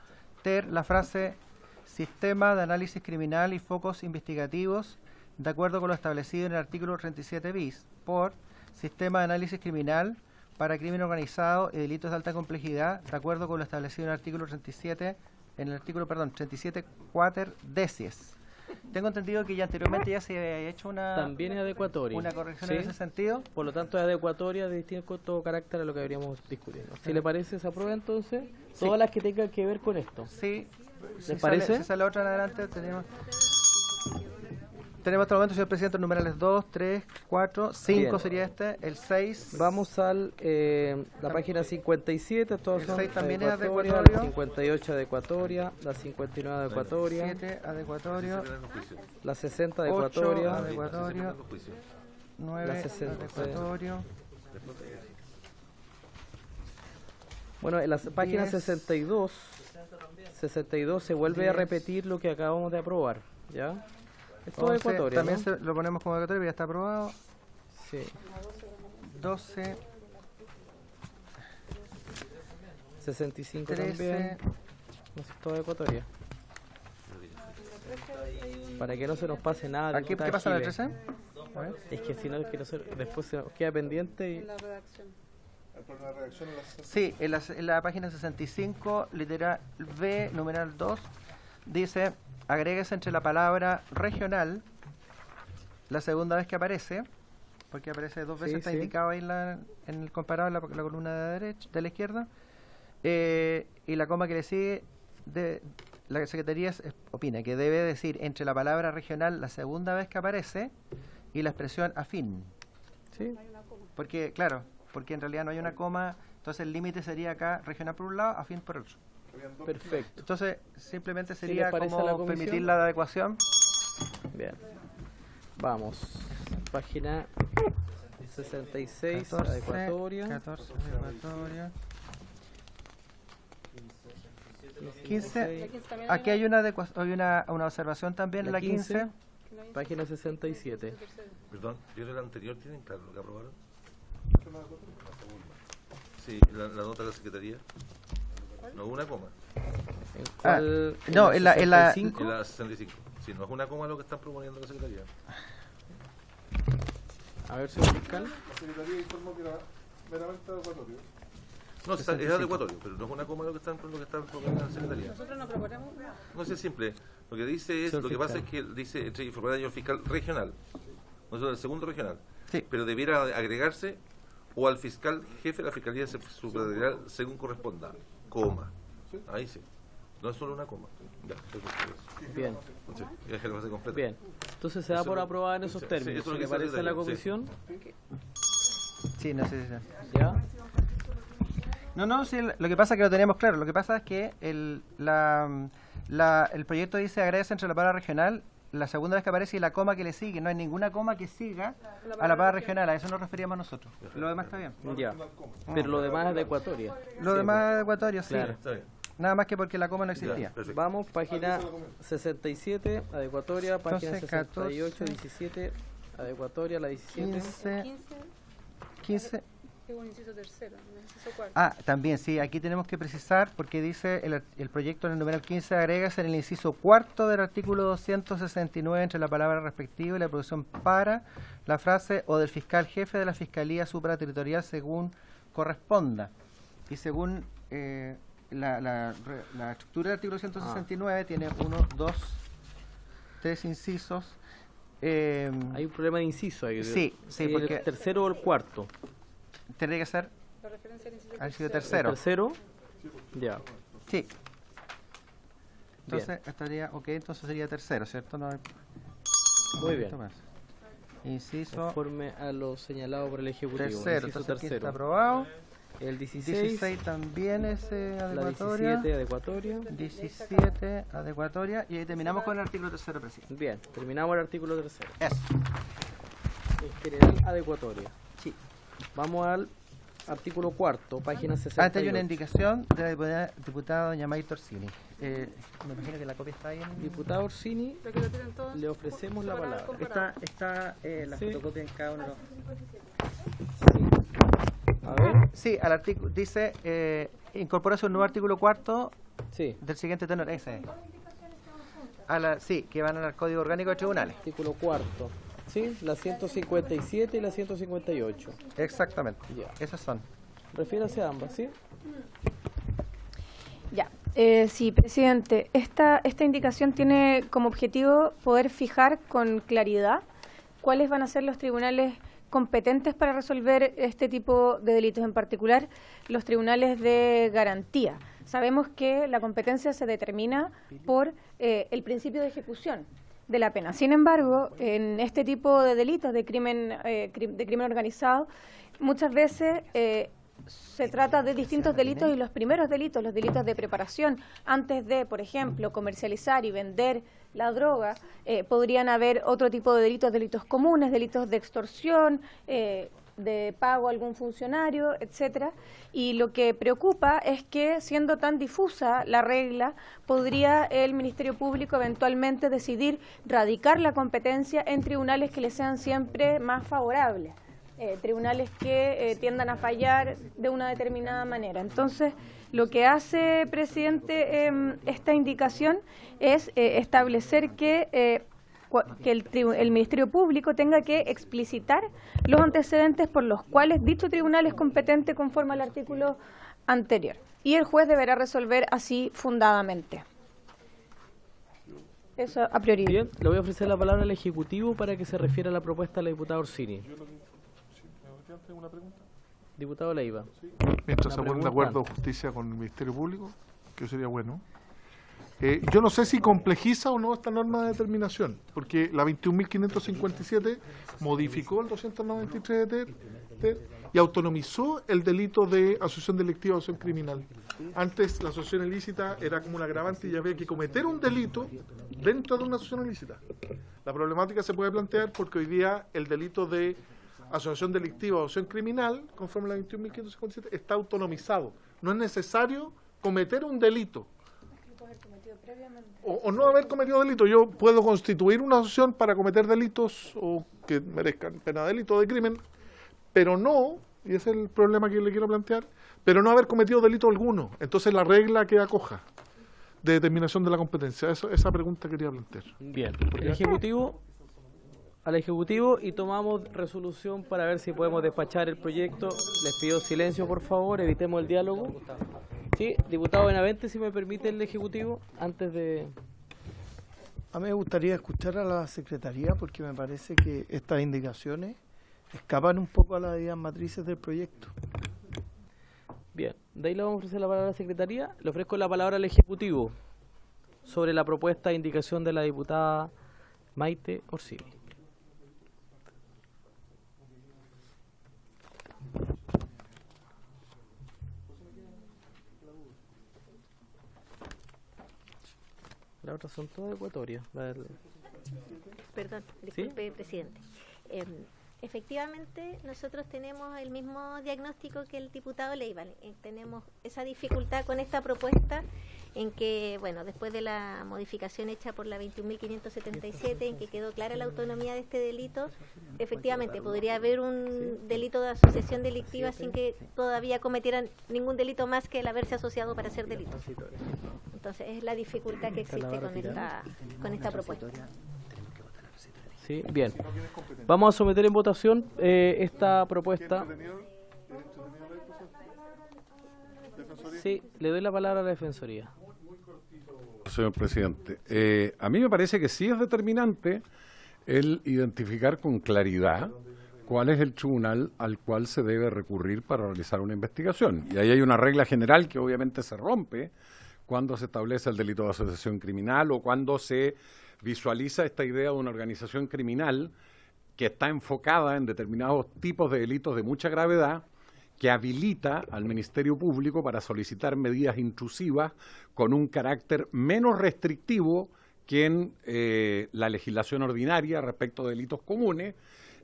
ter la frase sistema de análisis criminal y focos investigativos de acuerdo con lo establecido en el artículo 37 bis por sistema de análisis criminal para crimen organizado y delitos de alta complejidad de acuerdo con lo establecido en el artículo 37 quater decies. Tengo entendido que ya anteriormente ya se había hecho una corrección en ese sentido. Por lo tanto, es adecuatoria de distinto carácter a lo que habríamos discutido. Si le parece, se aprueba entonces todas las que tengan que ver con esto. Sí. ¿Les parece? Si sale otra en adelante, tenemos hasta el momento, señor presidente, los numerales 2, 3, 4, 5 Bien. sería el 6. Vamos a la página 57, todos son 6 también es adecuatoria, adecuatorio. la 58 adecuatoria, la 59 adecuatoria, 7 adecuatorio, la 60 8 adecuatoria, adecuatorio, 9 adecuatorio. Bueno, en la página 62 se vuelve a 10. repetir lo que acabamos de aprobar, ¿ya? Esto 11, es adecuatorio, también ¿no? lo ponemos como adecuatorio, ya está aprobado. Sí. 12, 65 13. también. No sé, todo adecuatorio. Para que no se nos pase nada. ¿Aquí qué pasa en la 13? A ver. Es que si no, después se nos queda pendiente y... Sí, en la página 65, literal B, numeral 2, dice, agréguese entre la palabra regional, la segunda vez que aparece, porque aparece dos veces, Sí, está sí. indicado ahí en el comparado, en la columna de la izquierda, y la coma que le sigue, la Secretaría opina que debe decir entre la palabra regional la segunda vez que aparece y la expresión afín. Sí. Porque, claro, porque en realidad no hay una coma, entonces el límite sería acá regional por un lado, afín por otro. Perfecto. Entonces simplemente ¿Sí le sería parece a la como comisión? permitir la adecuación. Bien. Vamos. Página 66, 14, adecuatoria. 14, adecuatoria. 15. Aquí hay una observación también en la 15. Página 67. Perdón, ¿yo en el anterior tienen claro lo que aprobaron? Sí, la nota de la Secretaría. No hubo una coma. No, en la 65. En la 65. Sí, no es una coma lo que están proponiendo la Secretaría. A ver, señor fiscal. La Secretaría informó que era meramente adecuatorio. No, es adecuatorio, pero no es una coma lo que están proponiendo la Secretaría. Nosotros no proponemos. No es simple. Lo que dice es, Señor lo que pasa fiscal. es que dice entre informar al señor fiscal regional. Nosotros el segundo regional. Sí. Pero debiera agregarse o al fiscal jefe de la Fiscalía Superior según corresponda. Coma. Ahí sí. No es solo una coma. Ya, perfecto. Bien. Sí, ya es que la fase completa. Bien. Entonces se da Eso por lo- aprobada en esos sí, términos. eso es lo ¿Le que parece a la sí. comisión? Sí, no sé. ¿Ya? No, sí, lo que pasa es que lo teníamos claro. Lo que pasa es que el proyecto dice agradece entre la palabra regional la segunda vez que aparece y la coma que le sigue. No hay ninguna coma que siga a la palabra regional. A eso nos referíamos nosotros. Lo demás está bien. Ya. Pero lo demás es adecuatoria. Lo demás es adecuatorio, sí. Claro. Está bien. Nada más que porque la coma no existía. Ya, perfecto. Vamos, página 67, adecuatoria, página Entonces, 68, 14, 17, adecuatoria, la 17. 15. Es un inciso tercero, un inciso cuarto. Ah, también, sí, aquí tenemos que precisar porque dice el proyecto en el numeral 15 agrega en el inciso cuarto del artículo 269 entre la palabra respectiva y la producción para la frase o del fiscal jefe de la Fiscalía Supraterritorial según corresponda. Y según la estructura del artículo 169 tiene 1, 2, 3 incisos. Hay un problema de inciso ahí. Sí, porque ¿El tercero o el cuarto? tendría que ser La referencia al inciso al sido tercero. ¿El tercero. tercero? Ya. Sí. Entonces estaría, ok, entonces sería tercero, ¿cierto? No hay, Muy bien. más. Inciso Conforme a lo señalado por el Ejecutivo. tercero, Inciso entonces aquí está tercero. aprobado. El 16, 16 también es la adecuatoria. 17, adecuatoria. 17 adecuatoria. Y ahí terminamos con el artículo tercero, presidente. Bien, terminamos el artículo tercero. Eso. En general, adecuatoria. Sí. Vamos al artículo cuarto, página 68. Antes hay una indicación de la diputada doña May Torsini. Me imagino que la copia está ahí en... Diputado Orsini, Pero que lo tienen todos le ofrecemos la palabra. Está la Sí. fotocopia en cada uno de los... A ver. Sí, al artículo dice incorpórase un nuevo artículo cuarto Sí. del siguiente tenor. Ese es. Sí, que van al Código Orgánico de Tribunales. Artículo cuarto. Sí, la 157 y la 158. Exactamente. Ya. Esas son. Refiérase a ambas, ¿sí? Ya. Sí, presidente. Esta indicación tiene como objetivo poder fijar con claridad cuáles van a ser los tribunales competentes para resolver este tipo de delitos, en particular los tribunales de garantía. Sabemos que la competencia se determina por el principio de ejecución de la pena. Sin embargo, en este tipo de delitos de crimen organizado, muchas veces se trata de distintos delitos y los primeros delitos, los delitos de preparación, antes de, por ejemplo, comercializar y vender la droga, podrían haber otro tipo de delitos comunes, delitos de extorsión, de pago a algún funcionario, etcétera. Y lo que preocupa es que, siendo tan difusa la regla, podría el Ministerio Público eventualmente decidir radicar la competencia en tribunales que le sean siempre más favorables, tribunales que tiendan a fallar de una determinada manera. Entonces, lo que hace, presidente, esta indicación es establecer que el Ministerio Público tenga que explicitar los antecedentes por los cuales dicho tribunal es competente conforme al artículo anterior. Y el juez deberá resolver así fundadamente. Eso a priori. Bien, le voy a ofrecer la palabra al Ejecutivo para que se refiera a la propuesta de la diputada Orsini. Diputado Leiva. Mientras se ponen de acuerdo justicia con el Ministerio Público, que sería bueno. Yo no sé si complejiza o no esta norma de determinación, porque la 21.557 modificó el 293 y autonomizó el delito de asociación delictiva o asociación criminal. Antes la asociación ilícita era como un agravante y había que cometer un delito dentro de una asociación ilícita. La problemática se puede plantear porque hoy día el delito de asociación delictiva o asociación criminal, conforme a la 21.557, está autonomizado. No es necesario cometer un delito. O no haber cometido delito. Yo puedo constituir una asociación para cometer delitos o que merezcan pena de delito o de crimen, pero no, y ese es el problema que le quiero plantear, pero no haber cometido delito alguno. Entonces la regla queda coja de determinación de la competencia. Esa pregunta quería plantear. Bien, al Ejecutivo y tomamos resolución para ver si podemos despachar el proyecto. Les pido silencio, por favor, evitemos el diálogo. Sí, diputado Benavente, si me permite el Ejecutivo, antes de... A mí me gustaría escuchar a la Secretaría porque me parece que estas indicaciones escapan un poco a las ideas matrices del proyecto. Bien, de ahí le vamos a ofrecer la palabra a la Secretaría. Le ofrezco la palabra al Ejecutivo sobre la propuesta de indicación de la diputada Maite Orsini. Las otras son todas ecuatorias. Perdón, disculpe, presidente. Efectivamente, nosotros tenemos el mismo diagnóstico que el diputado Leiva. Tenemos esa dificultad con esta propuesta en que, bueno, después de la modificación hecha por la 21.577, en que quedó clara la autonomía de este delito, efectivamente podría haber un delito de asociación delictiva sin que todavía cometieran ningún delito más que el haberse asociado para hacer delito. Entonces, es la dificultad que existe con esta propuesta. Sí, bien. Vamos a someter en votación esta propuesta. Sí, le doy la palabra a la Defensoría. Señor presidente, a mí me parece que sí es determinante el identificar con claridad cuál es el tribunal al cual se debe recurrir para realizar una investigación. Y ahí hay una regla general que obviamente se rompe cuando se establece el delito de asociación criminal o cuando se visualiza esta idea de una organización criminal que está enfocada en determinados tipos de delitos de mucha gravedad, que habilita al Ministerio Público para solicitar medidas intrusivas con un carácter menos restrictivo que en la legislación ordinaria respecto de delitos comunes,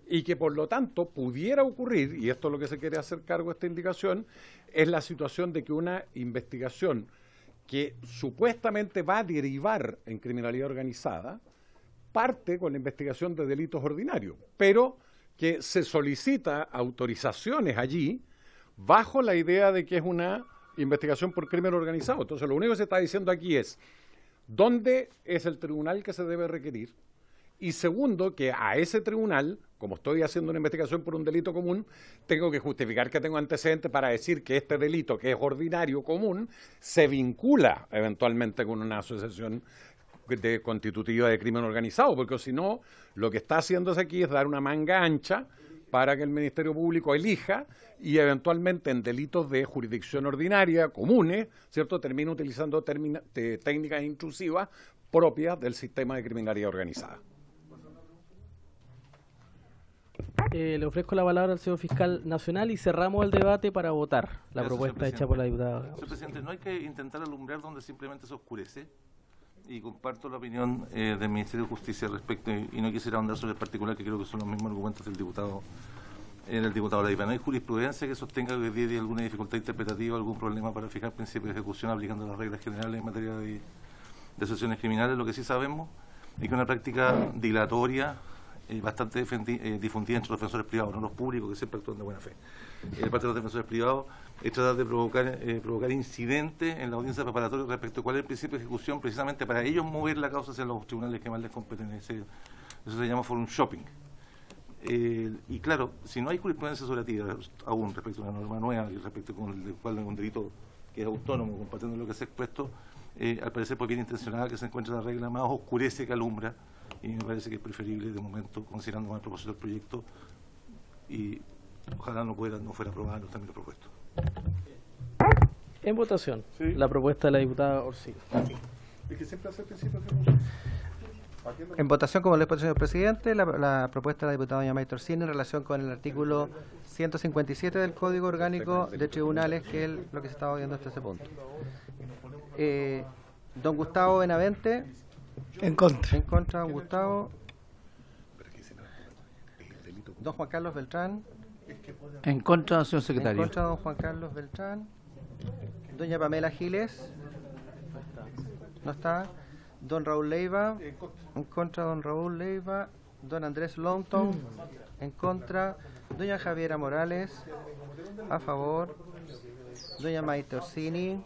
y que por lo tanto pudiera ocurrir, y esto es lo que se quiere hacer cargo de esta indicación, es la situación de que una investigación que supuestamente va a derivar en criminalidad organizada, parte con la investigación de delitos ordinarios, pero que se solicita autorizaciones allí bajo la idea de que es una investigación por crimen organizado. Entonces, lo único que se está diciendo aquí es dónde es el tribunal que se debe requerir, y segundo, que a ese tribunal, como estoy haciendo una investigación por un delito común, tengo que justificar que tengo antecedentes para decir que este delito, que es ordinario, común, se vincula eventualmente con una asociación constitutiva de crimen organizado, porque si no, lo que está haciéndose aquí es dar una manga ancha para que el Ministerio Público elija y eventualmente en delitos de jurisdicción ordinaria, comunes, ¿cierto?, termina utilizando técnicas intrusivas propias del sistema de criminalidad organizada. Le ofrezco la palabra al señor fiscal nacional y cerramos el debate para votar la propuesta hecha por la diputada. Señor presidente, ¿no hay que intentar alumbrar donde simplemente se oscurece? y comparto la opinión del Ministerio de Justicia al respecto, y no quisiera ahondar sobre el particular, que creo que son los mismos argumentos del diputado Leiva. No hay jurisprudencia que sostenga que hoy día hay alguna dificultad interpretativa, algún problema para fijar principios de ejecución aplicando las reglas generales en materia de asociaciones criminales. Lo que sí sabemos es que una práctica dilatoria bastante difundida entre los defensores privados, no los públicos, que siempre actúan de buena fe. De parte de los defensores privados es tratar de provocar incidentes en la audiencia preparatoria respecto a cuál es el principio de ejecución, precisamente para ellos mover la causa hacia los tribunales que más les competen. Eso se llama forum shopping. Y claro, si no hay jurisprudencia asociativa aún respecto a una norma nueva y respecto con el cual es un delito que es autónomo, compartiendo lo que se ha expuesto, al parecer por bien intencionada que se encuentre la regla, más oscurece que alumbra, y me parece que es preferible de momento, considerando más el propósito del proyecto, y ojalá no fuera aprobada en los términos propuestos. En votación, la propuesta de la diputada Orsini. Es que siempre hace el principio de ejecución. En votación, como le he puesto, señor presidente, la propuesta de la diputada doña Maite Orsini en relación con el artículo 157 del Código Orgánico de Tribunales, que es lo que se estaba viendo hasta ese punto. Don Gustavo Benavente. En contra. En contra, don Gustavo. Don Juan Carlos Beltrán. En contra, señor secretario. En contra, don Juan Carlos Beltrán. Doña Pamela Giles. No está. Don Raúl Leiva. En contra, don Raúl Leiva. Don Andrés Longton. En contra. Doña Javiera Morales. A favor. Doña Maite Orsini.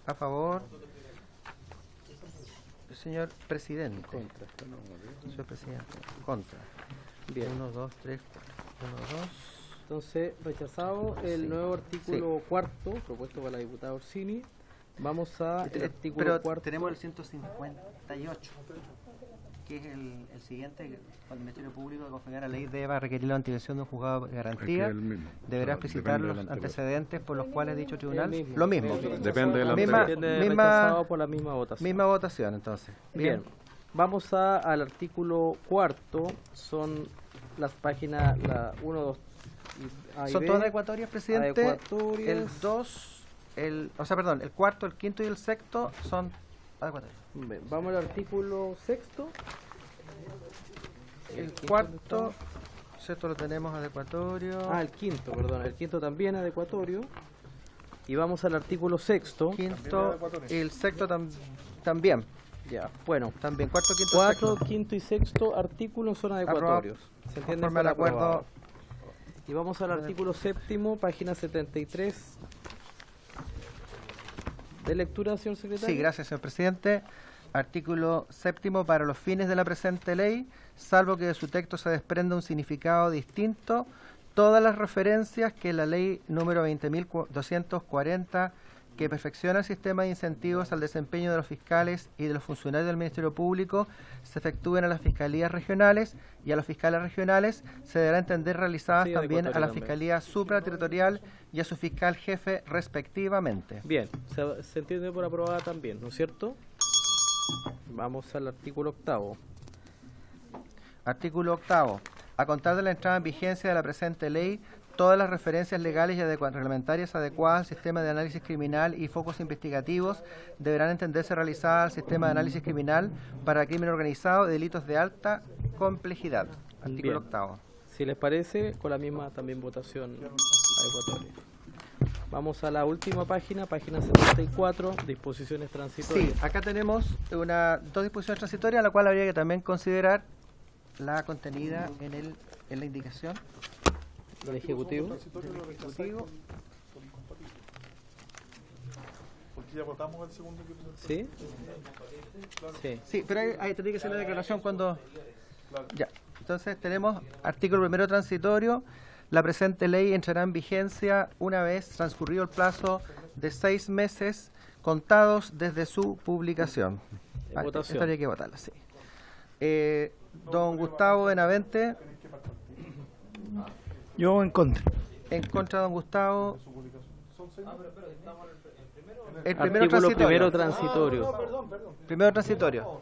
A favor. Señor presidente. Contra. Señor presidente. Contra. Bien. 1, 2, 3, 4. 1, 2. Entonces, rechazado el nuevo artículo cuarto, propuesto por la diputada Orsini. Vamos al artículo Pero cuarto. tenemos el 158, que es el siguiente. Cuando el Ministerio Público de configurar la ley deba requerir la intervención de un juzgado de garantía, Es que el mismo. deberá O sea, explicitar depende los del anterior. antecedentes por los cuales dicho tribunal. El mismo. Lo mismo. Depende de la misma, Rechazado por la misma votación. misma votación, entonces. Bien. Vamos al artículo cuarto. Son las páginas 1, 2 y A y Son B. todas adecuatorias, presidente. Adecuatorias. El 2, el cuarto, el quinto y el sexto son adecuatorios. Bien, vamos al artículo sexto. El quinto cuarto, sexto lo tenemos adecuatorio. El quinto, perdón. El quinto también adecuatorio. Y vamos al artículo sexto. Quinto y el sexto también. Ya, bueno. También, cuarto, quinto, Cuarto, sexto. quinto y sexto artículos son adecuatorios. ¿Se entiende? Conforme al acuerdo. Y vamos al artículo séptimo, página 73. ¿De lectura, señor secretario? Sí, gracias, señor presidente. Artículo séptimo, para los fines de la presente ley, salvo que de su texto se desprenda un significado distinto, todas las referencias que la ley número 20.240, que perfecciona el sistema de incentivos al desempeño de los fiscales y de los funcionarios del Ministerio Público, se efectúen a las fiscalías regionales, y a los fiscales regionales se deberá entender realizadas Sí, también a la adecuatorio fiscalía supraterritorial y a su fiscal jefe respectivamente. Bien, se entiende por aprobada también, ¿no es cierto? Vamos al artículo octavo. Artículo octavo. A contar de la entrada en vigencia de la presente ley, todas las referencias legales y reglamentarias adecuadas al sistema de análisis criminal y focos investigativos deberán entenderse realizadas al sistema de análisis criminal para crimen organizado y delitos de alta complejidad. Artículo Bien. octavo. Si les parece, con la misma también votación adecuatoria. Vamos a la última página, página 74, disposiciones transitorias. Sí, acá tenemos dos disposiciones transitorias, a la cual habría que también considerar la contenida en la indicación del Ejecutivo. Del Ejecutivo. Porque ya votamos el segundo que presentó. ¿Sí? Claro. Sí. Sí, pero ahí tendría que ser la declaración cuando... Claro. Ya, entonces tenemos artículo primero transitorio. La presente ley entrará en vigencia una vez transcurrido el plazo de 6 meses contados desde su publicación. Votación. Esto habría que votarla, sí. Don Gustavo Benavente. Yo en contra. En contra, don Gustavo. El Artículo primero transitorio. Primero transitorio.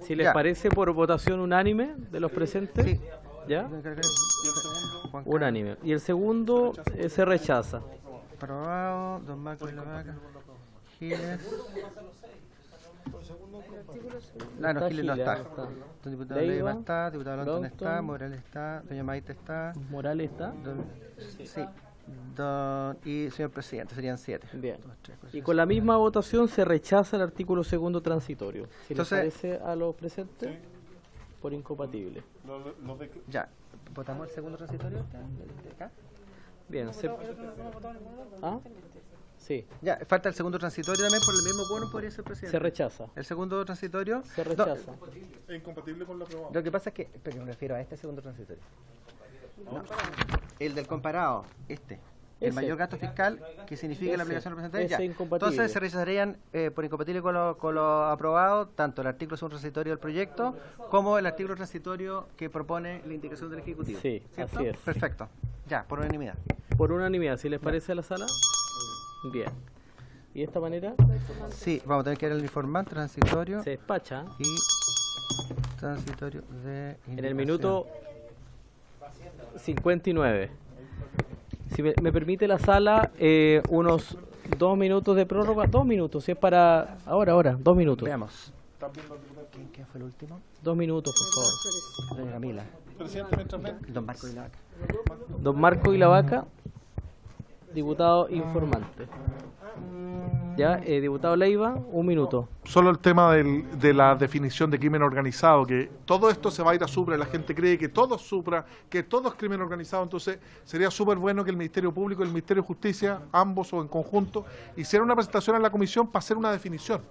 Si les Ya. parece, por votación unánime de los presentes. Sí. ¿Ya? Juan Unánime. Y el segundo se rechaza. Aprobado. Don Marco y la Vaca. Giles. No, Giles no está. está. Don diputado Leiva, Leiva está, diputado Lonton Lonton. está, Morales está, doña Maite está. Morales está. Sí. Y señor presidente, serían 7. Bien. Y con la misma votación se rechaza el artículo segundo transitorio. Si Entonces- les parece a los presentes, por incompatible. Ya, ¿votamos el segundo transitorio? ¿De acá? Bien, ¿Ah? Sí. Ya, falta el segundo transitorio también, por el mismo quórum podría ser presidente. Se rechaza. El segundo transitorio. Se rechaza. Es incompatible con la aprobada. Lo que pasa es que, pero me refiero a este segundo transitorio. No. El del comparado, este. El Ese. mayor gasto fiscal, que significa Ese. la obligación representativa. Ese Ya. incompatible. Entonces se rechazarían por incompatible con lo aprobado, tanto el artículo segundo transitorio del proyecto, como el artículo transitorio que propone la indicación del Ejecutivo. Sí, ¿Cierto? así es. Perfecto. Ya, por unanimidad. Por unanimidad, si les parece a la sala. Bien. Y de esta manera Sí, vamos a tener que ir al informante transitorio se despacha y transitorio de en el minuto 59. Si me permite la sala, unos 2 minutos de prórroga. 2 minutos, si es para... Ahora, 2 minutos. Veamos. ¿Quién fue el último? 2 minutos, por favor. Doña Camila. Presidente, mientras ven. Don Marco y la Vaca. Don Marco y la Vaca, diputado informante. Ya, diputado Leiva, 1 minuto. Solo el tema de la definición de crimen organizado, que todo esto se va a ir a Supra, la gente cree que todo es Supra, que todo es crimen organizado, entonces sería súper bueno que el Ministerio Público y el Ministerio de Justicia, ambos o en conjunto, hicieran una presentación a la Comisión para hacer una definición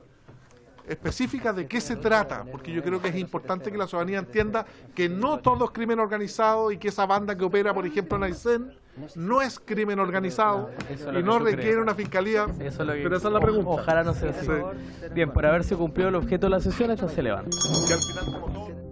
específica de qué se trata, porque yo creo que es importante que la ciudadanía entienda que no todo es crimen organizado y que esa banda que opera, por ejemplo, en Aysén, no es crimen organizado Eso es lo y que no tú crees. requiere una fiscalía. Eso es lo que- Pero esa es la pregunta. Ojalá no sea así. Sí. Bien, por haberse cumplido el objeto de la sesión, esto se levanta. Que al final, como todo-